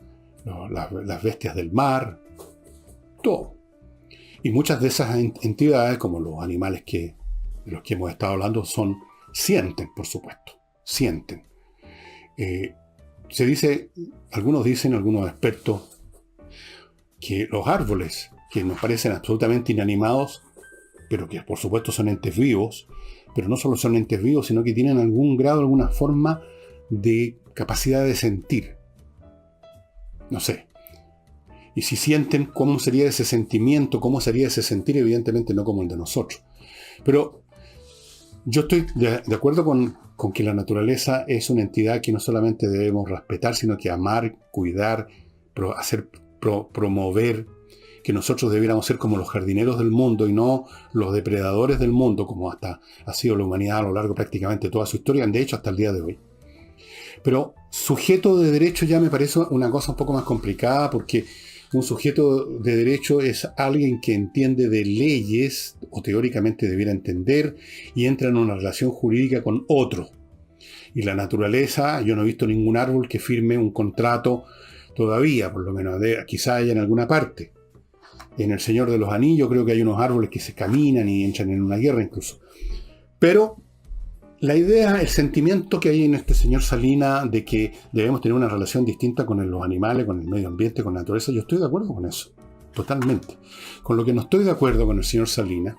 Las bestias del mar, todo. Y muchas de esas entidades, como los animales de los que hemos estado hablando, sienten, por supuesto, sienten. Se dice, algunos expertos, que los árboles, que nos parecen absolutamente inanimados, pero que por supuesto son entes vivos, pero no solo son entes vivos, sino que tienen algún grado, alguna forma de capacidad de sentir. No sé. Y si sienten, ¿cómo sería ese sentimiento? ¿Cómo sería ese sentir? Evidentemente no como el de nosotros. Pero yo estoy de acuerdo con que la naturaleza es una entidad que no solamente debemos respetar, sino que amar, cuidar, promover, que nosotros debiéramos ser como los jardineros del mundo y no los depredadores del mundo, como hasta ha sido la humanidad a lo largo prácticamente de toda su historia, de hecho hasta el día de hoy. Pero sujeto de derecho ya me parece una cosa un poco más complicada, porque un sujeto de derecho es alguien que entiende de leyes, o teóricamente debiera entender, y entra en una relación jurídica con otro. Y la naturaleza, yo no he visto ningún árbol que firme un contrato todavía, por lo menos quizá haya en alguna parte. En El Señor de los Anillos creo que hay unos árboles que se caminan y entran en una guerra incluso. Pero la idea, el sentimiento que hay en este señor Salina de que debemos tener una relación distinta con los animales, con el medio ambiente, con la naturaleza, yo estoy de acuerdo con eso, totalmente. Con lo que no estoy de acuerdo con el señor Salina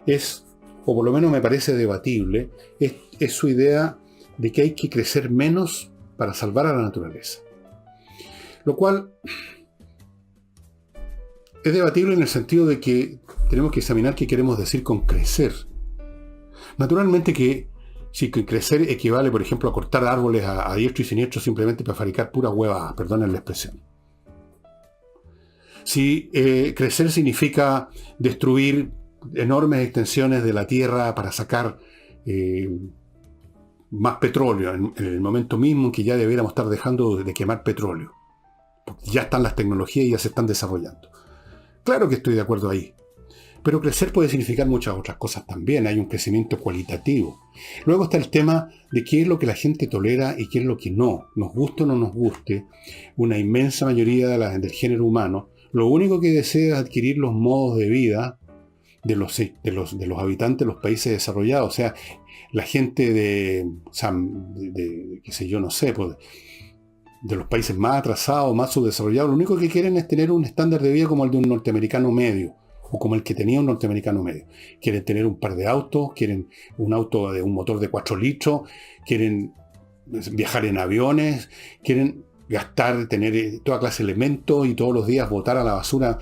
es, o por lo menos me parece debatible, es su idea de que hay que crecer menos para salvar a la naturaleza. Lo cual es debatible en el sentido de que tenemos que examinar qué queremos decir con crecer. Naturalmente que si crecer equivale, por ejemplo, a cortar árboles a diestro y siniestro simplemente para fabricar pura hueva, perdonen la expresión. Si crecer significa destruir enormes extensiones de la tierra para sacar más petróleo, en el momento mismo en que ya debiéramos estar dejando de quemar petróleo, porque ya están las tecnologías y ya se están desarrollando. Claro que estoy de acuerdo ahí. Pero crecer puede significar muchas otras cosas también. Hay un crecimiento cualitativo. Luego está el tema de qué es lo que la gente tolera y qué es lo que no. Nos guste o no nos guste, una inmensa mayoría del género humano, lo único que desea es adquirir los modos de vida de los habitantes de los países desarrollados. O sea, la gente qué sé yo, no sé, pues, de los países más atrasados, más subdesarrollados, lo único que quieren es tener un estándar de vida como el de un norteamericano medio, o como el que tenía un norteamericano medio. Quieren tener un par de autos, quieren un auto de un motor de 4 litros, quieren viajar en aviones, quieren gastar, tener toda clase de elementos y todos los días botar a la basura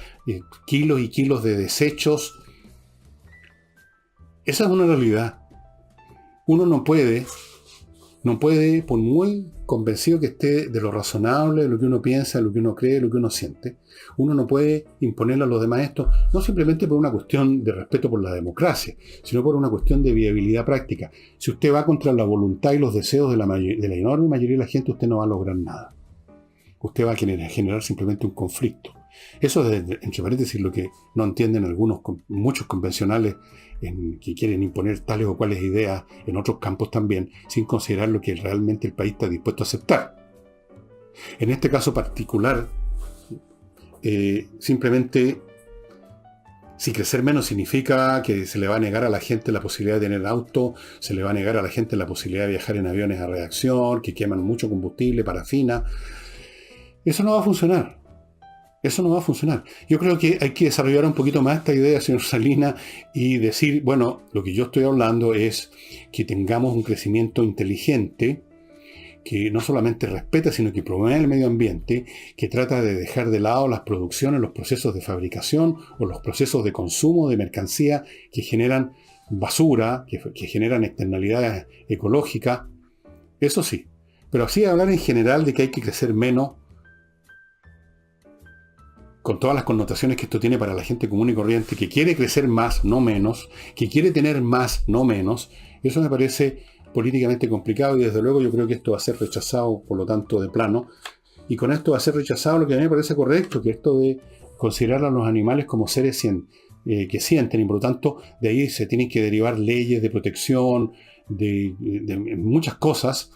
kilos y kilos de desechos. Esa es una realidad. Uno no puede, por muy convencido que esté de lo razonable, de lo que uno piensa, de lo que uno cree, de lo que uno siente, uno no puede imponerle a los demás esto, no simplemente por una cuestión de respeto por la democracia, sino por una cuestión de viabilidad práctica. Si usted va contra la voluntad y los deseos de la enorme mayoría de la gente, usted no va a lograr nada. Usted va a generar simplemente un conflicto. Eso es, entre paréntesis, lo que no entienden muchos convencionales que quieren imponer tales o cuales ideas en otros campos también, sin considerar lo que realmente el país está dispuesto a aceptar. En este caso particular, simplemente, si crecer menos significa que se le va a negar a la gente la posibilidad de tener auto, se le va a negar a la gente la posibilidad de viajar en aviones a reacción, que queman mucho combustible, parafina, eso no va a funcionar. Eso no va a funcionar. Yo creo que hay que desarrollar un poquito más esta idea, señor Salinas, y decir, bueno, lo que yo estoy hablando es que tengamos un crecimiento inteligente, que no solamente respeta, sino que promueve el medio ambiente, que trata de dejar de lado las producciones, los procesos de fabricación o los procesos de consumo de mercancía que generan basura, que generan externalidades ecológicas. Eso sí. Pero así hablar en general de que hay que crecer menos, con todas las connotaciones que esto tiene para la gente común y corriente, que quiere crecer más, no menos, que quiere tener más, no menos, eso me parece políticamente complicado y desde luego yo creo que esto va a ser rechazado, por lo tanto, de plano. Y con esto va a ser rechazado lo que a mí me parece correcto, que esto de considerar a los animales como seres que sienten, y por lo tanto de ahí se tienen que derivar leyes de protección, de muchas cosas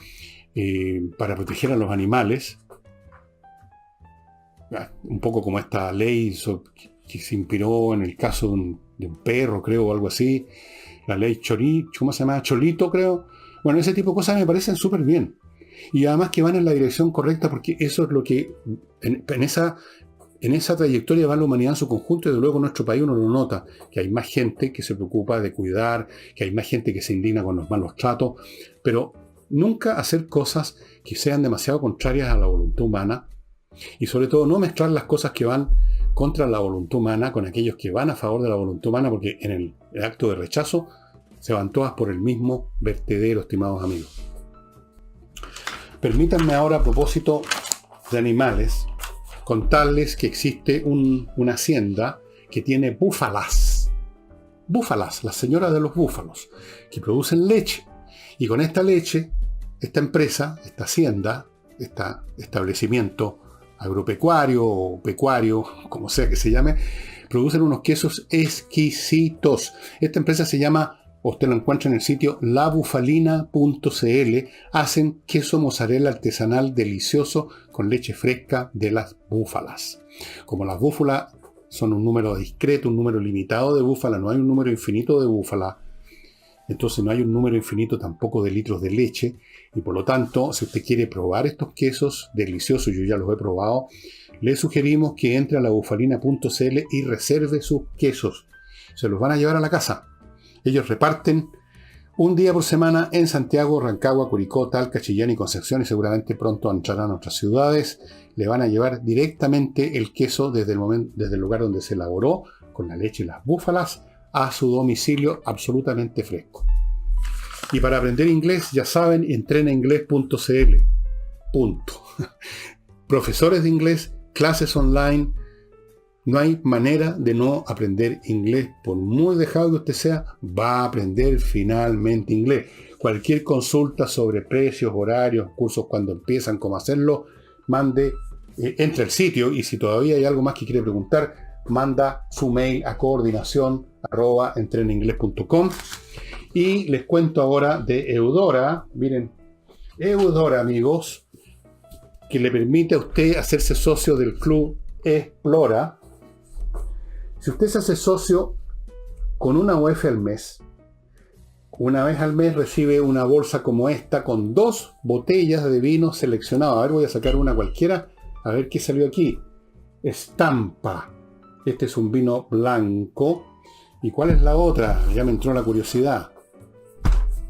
para proteger a los animales. Un poco como esta ley que se inspiró en el caso de un perro, creo, o algo así. La ley ¿cómo se llama? Cholito, creo. Bueno, ese tipo de cosas me parecen súper bien. Y además que van en la dirección correcta, porque eso es lo que en esa trayectoria va la humanidad en su conjunto, y de luego en nuestro país uno lo nota, que hay más gente que se preocupa de cuidar, que hay más gente que se indigna con los malos tratos, pero nunca hacer cosas que sean demasiado contrarias a la voluntad humana. Y sobre todo no mezclar las cosas que van contra la voluntad humana con aquellos que van a favor de la voluntad humana, porque en el acto de rechazo se van todas por el mismo vertedero, estimados amigos. Permítanme ahora, a propósito de animales, contarles que existe una hacienda que tiene búfalas. Búfalas, las señoras de los búfalos, que producen leche. Y con esta leche, esta empresa, esta hacienda, este establecimiento agropecuario o pecuario, como sea que se llame, producen unos quesos exquisitos. Esta empresa se llama, usted lo encuentra en el sitio labufalina.cl, hacen queso mozzarella artesanal delicioso con leche fresca de las búfalas. Como las búfalas son un número discreto, un número limitado de búfala, no hay un número infinito de búfala, entonces no hay un número infinito tampoco de litros de leche, y por lo tanto, si usted quiere probar estos quesos deliciosos, yo ya los he probado, le sugerimos que entre a labufalina.cl y reserve sus quesos. Se los van a llevar a la casa. Ellos reparten un día por semana en Santiago, Rancagua, Curicó, Talca, Chillán y Concepción, y seguramente pronto entrarán a otras ciudades. Le van a llevar directamente el queso desde el lugar donde se elaboró, con la leche y las búfalas, a su domicilio absolutamente fresco. Y para aprender inglés, ya saben, entrenainglés.cl. Punto. Profesores de inglés, clases online. No hay manera de no aprender inglés. Por muy dejado que usted sea, va a aprender finalmente inglés. Cualquier consulta sobre precios, horarios, cursos cuando empiezan, cómo hacerlo, entre al sitio, y si todavía hay algo más que quiere preguntar, manda su mail a coordinación@entrenainglés.com. Y les cuento ahora de Eudora. Miren, Eudora, amigos, que le permite a usted hacerse socio del Club Explora. Si usted se hace socio con una UF al mes, una vez al mes recibe una bolsa como esta con 2 botellas de vino seleccionado. A ver, voy a sacar una cualquiera, a ver qué salió aquí. Estampa. Este es un vino blanco. ¿Y cuál es la otra? Ya me entró la curiosidad.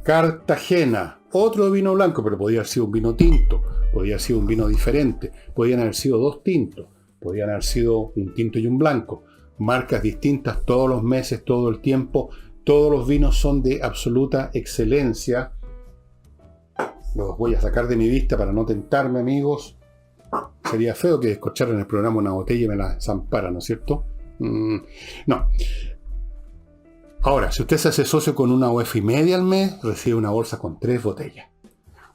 Cartagena. Otro vino blanco, pero podía haber sido un vino tinto. Podía haber sido un vino diferente. Podían haber sido 2 tintos. Podían haber sido un tinto y un blanco. Marcas distintas todos los meses, todo el tiempo. Todos los vinos son de absoluta excelencia. Los voy a sacar de mi vista para no tentarme, amigos. Sería feo que descorcharan el programa una botella y me la zamparan, ¿no es cierto? No. Ahora, si usted se hace socio con una UF y media al mes, recibe una bolsa con 3 botellas.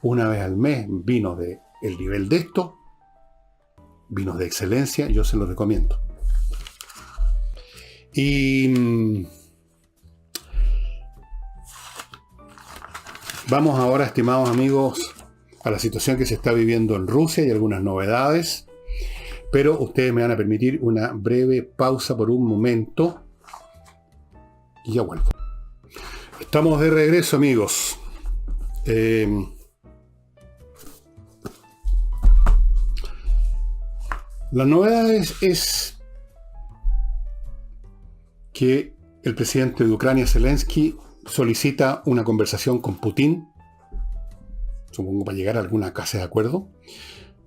Una vez al mes, vinos de el nivel de esto, vinos de excelencia, yo se los recomiendo. Y vamos ahora, estimados amigos, a la situación que se está viviendo en Rusia y algunas novedades. Pero ustedes me van a permitir una breve pausa por un momento. Y ya vuelvo. Estamos de regreso, amigos. Las novedades es que el presidente de Ucrania, Zelensky, solicita una conversación con Putin, supongo para llegar a alguna clase de acuerdo.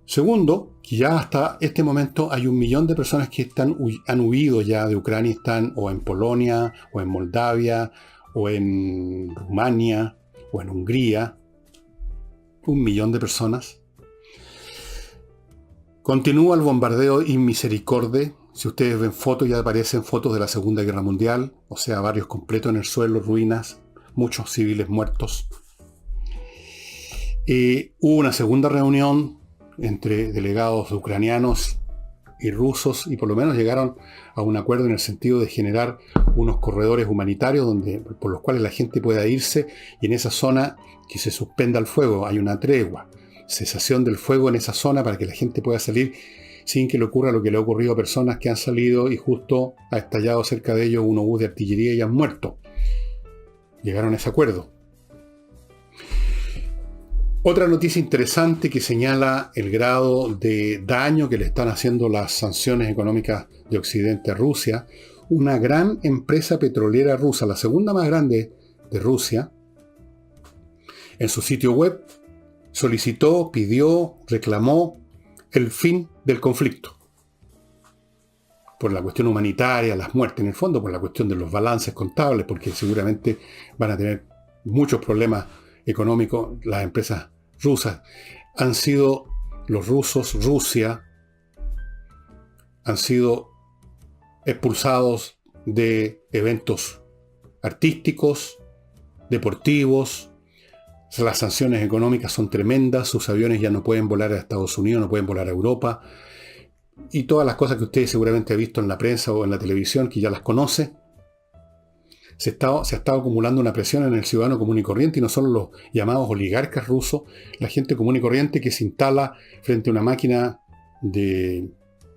Segundo, que ya hasta este momento hay 1 millón de personas que han huido ya de Ucrania, están o en Polonia, o en Moldavia, o en Rumania, o en Hungría. 1 millón de personas. Continúa el bombardeo inmisericorde. Si ustedes ven fotos, ya aparecen fotos de la Segunda Guerra Mundial, o sea, barrios completos en el suelo, ruinas, muchos civiles muertos. Hubo una segunda reunión entre delegados ucranianos y rusos, y por lo menos llegaron a un acuerdo en el sentido de generar unos corredores humanitarios por los cuales la gente pueda irse, y en esa zona que se suspenda el fuego, hay una tregua, cesación del fuego en esa zona para que la gente pueda salir sin que le ocurra lo que le ha ocurrido a personas que han salido y justo ha estallado cerca de ellos un obús de artillería y han muerto. Llegaron a ese acuerdo. Otra noticia interesante que señala el grado de daño que le están haciendo las sanciones económicas de Occidente a Rusia. Una gran empresa petrolera rusa, la segunda más grande de Rusia, en su sitio web solicitó, pidió, reclamó el fin del conflicto. Por la cuestión humanitaria, las muertes, en el fondo por la cuestión de los balances contables, porque seguramente van a tener muchos problemas económicos las empresas rusas. Han sido los rusos, Rusia, han sido expulsados de eventos artísticos, deportivos. Las sanciones económicas son tremendas, sus aviones ya no pueden volar a Estados Unidos, no pueden volar a Europa, y todas las cosas que usted seguramente ha visto en la prensa o en la televisión, que ya las conoce. Se ha estado acumulando una presión en el ciudadano común y corriente, y no solo los llamados oligarcas rusos, la gente común y corriente que se instala frente a una máquina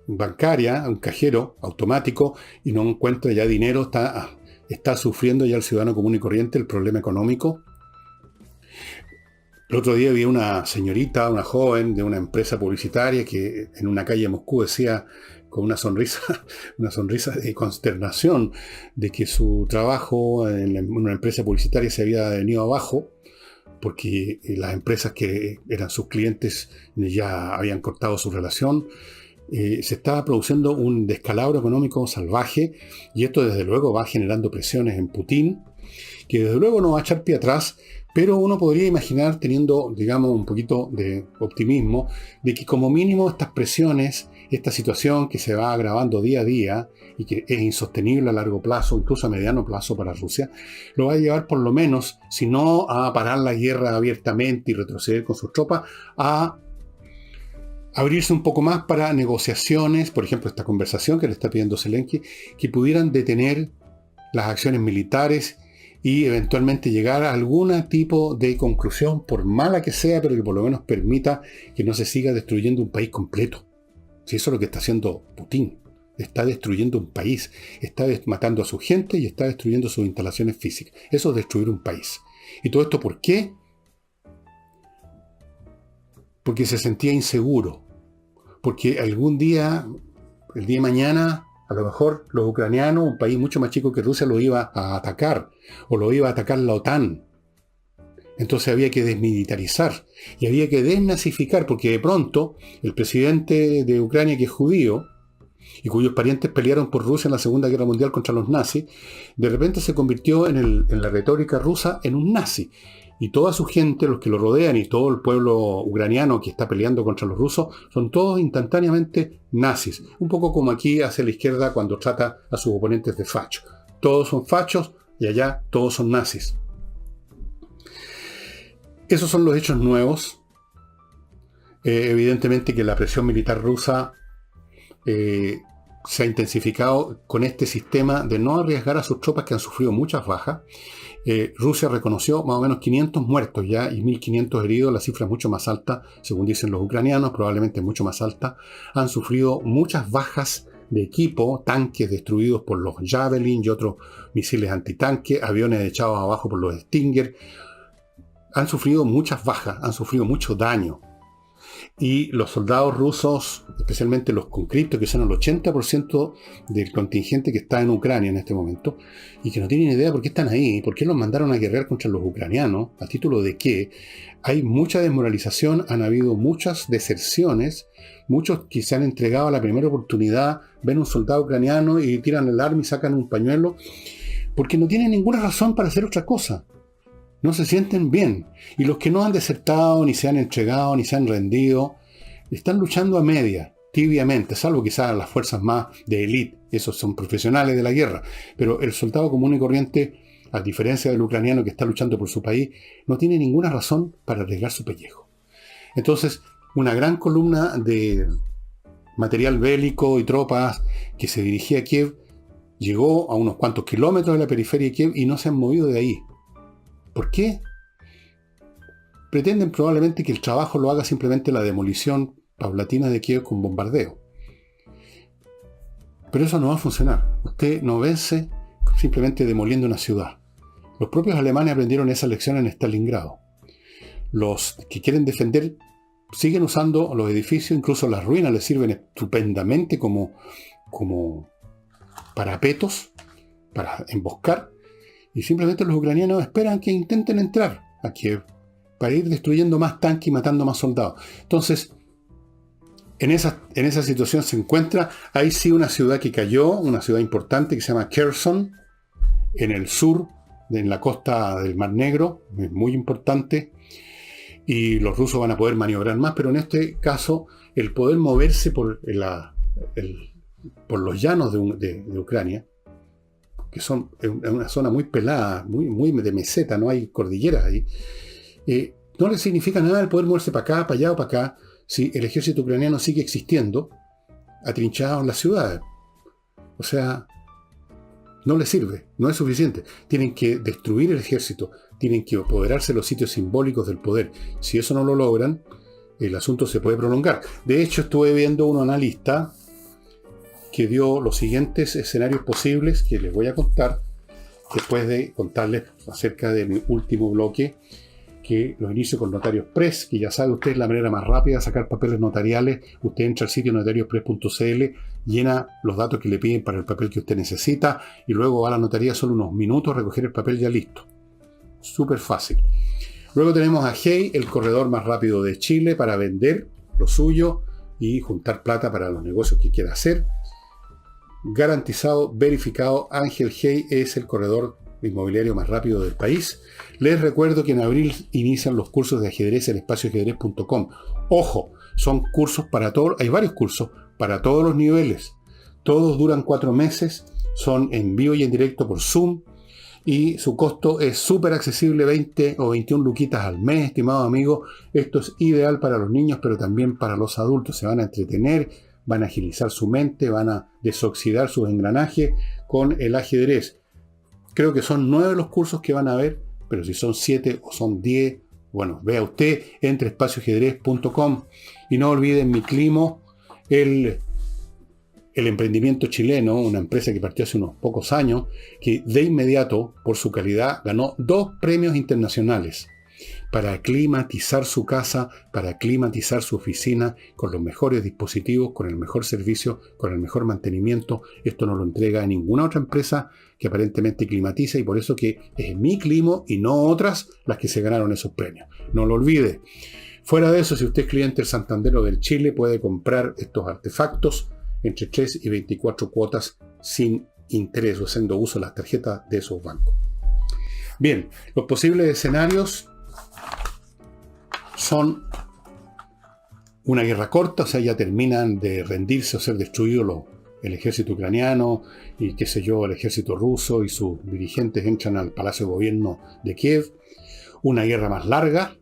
bancaria, un cajero automático, y no encuentra ya dinero, está sufriendo ya el ciudadano común y corriente el problema económico. El otro día vi una señorita, una joven de una empresa publicitaria que en una calle de Moscú decía con una sonrisa de consternación de que su trabajo en una empresa publicitaria se había venido abajo porque las empresas que eran sus clientes ya habían cortado su relación. Se estaba produciendo un descalabro económico salvaje, y esto desde luego va generando presiones en Putin, que desde luego no va a echar pie atrás, pero uno podría imaginar, teniendo, digamos, un poquito de optimismo, de que como mínimo estas presiones, esta situación que se va agravando día a día y que es insostenible a largo plazo, incluso a mediano plazo para Rusia, lo va a llevar por lo menos, si no a parar la guerra abiertamente y retroceder con sus tropas, a abrirse un poco más para negociaciones, por ejemplo, esta conversación que le está pidiendo Zelensky, que pudieran detener las acciones militares y eventualmente llegar a algún tipo de conclusión, por mala que sea, pero que por lo menos permita que no se siga destruyendo un país completo. Si eso es lo que está haciendo Putin, está destruyendo un país, está matando a su gente y está destruyendo sus instalaciones físicas. Eso es destruir un país. ¿Y todo esto por qué? Porque se sentía inseguro. Porque algún día, el día de mañana, a lo mejor los ucranianos, un país mucho más chico que Rusia, lo iba a atacar, o lo iba a atacar la OTAN. Entonces había que desmilitarizar y había que desnazificar, porque de pronto el presidente de Ucrania, que es judío, y cuyos parientes pelearon por Rusia en la Segunda Guerra Mundial contra los nazis, de repente se convirtió en la retórica rusa en un nazi. Y toda su gente, los que lo rodean y todo el pueblo ucraniano que está peleando contra los rusos, son todos instantáneamente nazis. Un poco como aquí hace la izquierda cuando trata a sus oponentes de fachos. Todos son fachos y allá todos son nazis. Esos son los hechos nuevos. Evidentemente que la presión militar rusa se ha intensificado con este sistema de no arriesgar a sus tropas que han sufrido muchas bajas. Rusia reconoció más o menos 500 muertos ya y 1.500 heridos, la cifra es mucho más alta, según dicen los ucranianos, probablemente mucho más alta. Han sufrido muchas bajas de equipo, tanques destruidos por los Javelin y otros misiles antitanque, aviones echados abajo por los Stinger. Han sufrido muchas bajas, han sufrido mucho daño. Y los soldados rusos, especialmente los conscriptos, que son el 80% del contingente que está en Ucrania en este momento, y que no tienen idea por qué están ahí, por qué los mandaron a guerrear contra los ucranianos, a título de qué, hay mucha desmoralización, han habido muchas deserciones, muchos que se han entregado a la primera oportunidad, ven un soldado ucraniano y tiran el arma y sacan un pañuelo, porque no tienen ninguna razón para hacer otra cosa. No se sienten bien. Y los que no han desertado, ni se han entregado, ni se han rendido, están luchando a media, tibiamente, salvo quizás las fuerzas más de élite. Esos son profesionales de la guerra. Pero el soldado común y corriente, a diferencia del ucraniano que está luchando por su país, no tiene ninguna razón para arriesgar su pellejo. Entonces, una gran columna de material bélico y tropas que se dirigía a Kiev llegó a unos cuantos kilómetros de la periferia de Kiev y no se han movido de ahí. ¿Por qué? Pretenden probablemente que el trabajo lo haga simplemente la demolición paulatina de Kiev con bombardeo. Pero eso no va a funcionar. Usted no vence simplemente demoliendo una ciudad. Los propios alemanes aprendieron esa lección en Stalingrado. Los que quieren defender siguen usando los edificios, incluso las ruinas les sirven estupendamente como parapetos para emboscar. Y simplemente los ucranianos esperan que intenten entrar a Kiev para ir destruyendo más tanques y matando más soldados. Entonces, en esa situación se encuentra, ahí sí una ciudad que cayó, una ciudad importante que se llama Kherson, en el sur, en la costa del Mar Negro, es muy importante, y los rusos van a poder maniobrar más, pero en este caso, el poder moverse por los llanos de Ucrania, que son una zona muy pelada, muy de meseta, no hay cordilleras ahí, no le significa nada el poder moverse para acá, para allá o para acá, si el ejército ucraniano sigue existiendo, atrinchado en las ciudades. O sea, no les sirve, no es suficiente. Tienen que destruir el ejército, tienen que apoderarse de los sitios simbólicos del poder. Si eso no lo logran, el asunto se puede prolongar. De hecho, estuve viendo un analista que dio los siguientes escenarios posibles que les voy a contar después de contarles acerca de mi último bloque, que los inicio con Notarios Press, que ya sabe usted es la manera más rápida de sacar papeles notariales. Usted entra al sitio notariospress.cl, llena los datos que le piden para el papel que usted necesita y luego va a la notaría solo unos minutos, recoger el papel ya listo. Súper fácil. Luego tenemos a Hey, el corredor más rápido de Chile para vender lo suyo y juntar plata para los negocios que quiera hacer. Garantizado, verificado, Ángel Hey es el corredor inmobiliario más rápido del país. Les recuerdo que en abril inician los cursos de ajedrez en espacioajedrez.com. Ojo, son cursos para todos, hay varios cursos para todos los niveles. Todos duran 4 meses, son en vivo y en directo por Zoom, y su costo es súper accesible, 20 o 21 luquitas al mes, estimados amigos. Esto es ideal para los niños, pero también para los adultos. Se van a entretener, van a agilizar su mente, van a desoxidar sus engranajes con el ajedrez. Creo que son 9 los cursos que van a ver, pero si son 7 o son 10, bueno, vea usted, entre espacioajedrez.com. Y no olviden Mi Climo, el emprendimiento chileno, una empresa que partió hace unos pocos años, que de inmediato, por su calidad, ganó 2 premios internacionales para climatizar su casa, para climatizar su oficina, con los mejores dispositivos, con el mejor servicio, con el mejor mantenimiento. Esto no lo entrega ninguna otra empresa que aparentemente climatiza, y por eso que es Mi Climo y no otras las que se ganaron esos premios. No lo olvide. Fuera de eso, si usted es cliente del Santander o del Chile, puede comprar estos artefactos entre 3 y 24 cuotas sin interés, o haciendo uso de las tarjetas de esos bancos. Bien, los posibles escenarios son una guerra corta, o sea, ya terminan de rendirse o ser destruidos el ejército ucraniano y qué sé yo, el ejército ruso y sus dirigentes entran al Palacio de Gobierno de Kiev. Una guerra más larga,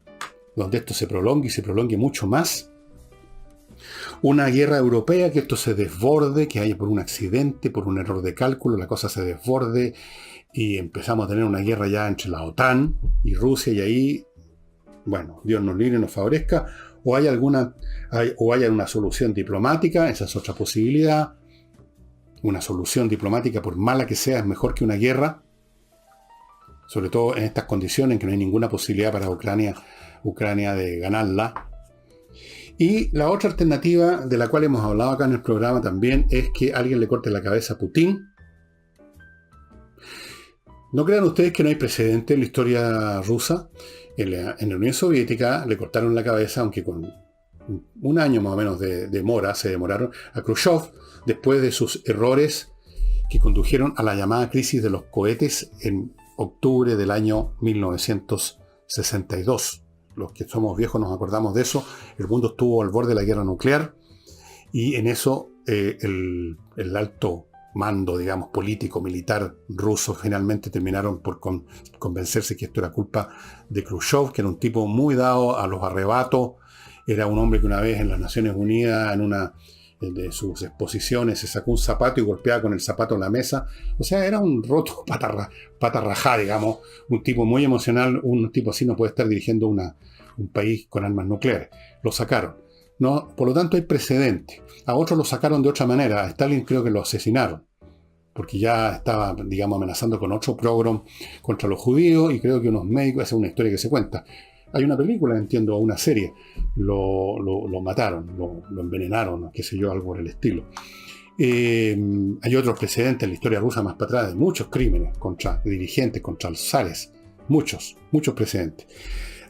donde esto se prolongue y se prolongue mucho más. Una guerra europea, que esto se desborde, que haya por un accidente, por un error de cálculo, la cosa se desborde y empezamos a tener una guerra ya entre la OTAN y Rusia, y ahí, bueno, Dios nos libre y nos favorezca, o haya una solución diplomática. Esa es otra posibilidad. Una solución diplomática, por mala que sea, es mejor que una guerra, sobre todo en estas condiciones en que no hay ninguna posibilidad para Ucrania de ganarla. Y la otra alternativa, de la cual hemos hablado acá en el programa también, es que alguien le corte la cabeza a Putin. No crean ustedes que no hay precedente en la historia rusa. En la Unión Soviética le cortaron la cabeza, aunque con un año más o menos de demora, se demoraron, a Khrushchev, después de sus errores que condujeron a la llamada crisis de los cohetes en octubre del año 1962. Los que somos viejos nos acordamos de eso. El mundo estuvo al borde de la guerra nuclear, y en eso el alto mando, digamos, político, militar ruso, finalmente terminaron por convencerse que esto era culpa de Khrushchev, que era un tipo muy dado a los arrebatos. Era un hombre que una vez en las Naciones Unidas, en una de sus exposiciones, se sacó un zapato y golpeaba con el zapato en la mesa. O sea, era un roto pata rajada, digamos, un tipo muy emocional. Un tipo así no puede estar dirigiendo un país con armas nucleares. Lo sacaron. No, por lo tanto hay precedente. A otros lo sacaron de otra manera. A Stalin creo que lo asesinaron, porque ya estaba, digamos, amenazando con otro pogrom contra los judíos, y creo que unos médicos, esa es una historia que se cuenta. Hay una película, entiendo, o una serie. Lo mataron, lo envenenaron, qué sé yo, algo por el estilo. Hay otros precedentes en la historia rusa más para atrás de muchos crímenes contra dirigentes, contra los zares. Muchos precedentes.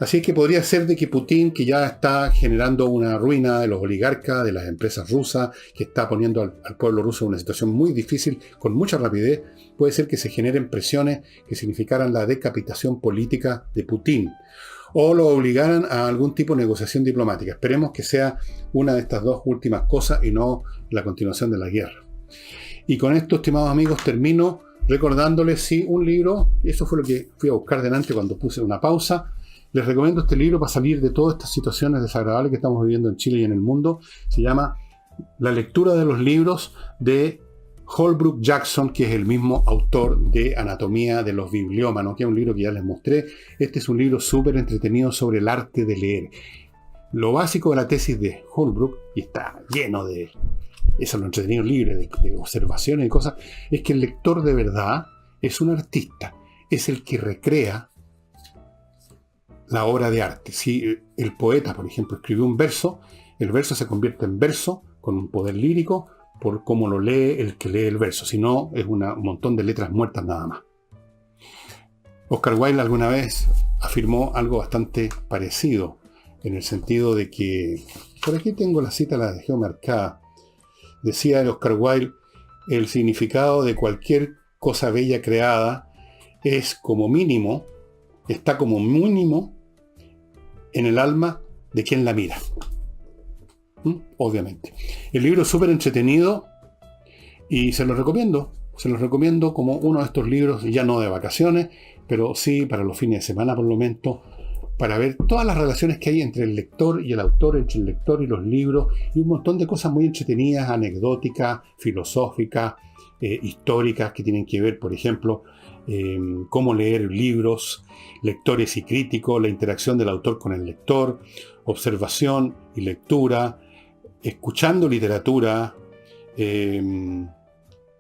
Así es que podría ser de que Putin, que ya está generando una ruina de los oligarcas, de las empresas rusas, que está poniendo al pueblo ruso en una situación muy difícil, con mucha rapidez, puede ser que se generen presiones que significaran la decapitación política de Putin, o lo obligaran a algún tipo de negociación diplomática. Esperemos que sea una de estas dos últimas cosas y no la continuación de la guerra. Y con esto, estimados amigos, termino recordándoles, sí, un libro. Eso fue lo que fui a buscar delante cuando puse una pausa. Les recomiendo este libro para salir de todas estas situaciones desagradables que estamos viviendo en Chile y en el mundo. Se llama La lectura de los libros de Holbrook Jackson, que es el mismo autor de Anatomía de los Bibliómanos, que es un libro que ya les mostré. Este es un libro súper entretenido sobre el arte de leer. Lo básico de la tesis de Holbrook, y está lleno de eso, lo entretenido libre, de observaciones y cosas, es que el lector de verdad es un artista, es el que recrea la obra de arte. Si el poeta, por ejemplo, escribió un verso, el verso se convierte en verso con un poder lírico por cómo lo lee el que lee el verso. Si no, es un montón de letras muertas nada más. Oscar Wilde alguna vez afirmó algo bastante parecido, en el sentido de que, por aquí tengo la cita, la dejé marcada, decía Oscar Wilde, el significado de cualquier cosa bella creada es como mínimo, está como mínimo en el alma de quien la mira. Obviamente. El libro es súper entretenido y se los recomiendo. Se los recomiendo como uno de estos libros, ya no de vacaciones, pero sí para los fines de semana por lo menos, para ver todas las relaciones que hay entre el lector y el autor, entre el lector y los libros, y un montón de cosas muy entretenidas, anecdóticas, filosóficas, históricas, que tienen que ver, por ejemplo, cómo leer libros, lectores y críticos, la interacción del autor con el lector, observación y lectura, escuchando literatura,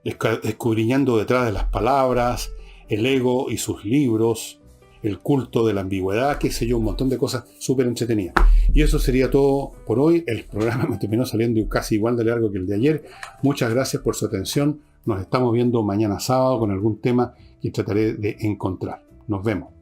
escudriñando detrás de las palabras, el ego y sus libros, el culto de la ambigüedad, qué sé yo, un montón de cosas súper entretenidas. Y eso sería todo por hoy. El programa me terminó saliendo casi igual de largo que el de ayer. Muchas gracias por su atención. Nos estamos viendo mañana sábado con algún tema que trataré de encontrar. Nos vemos.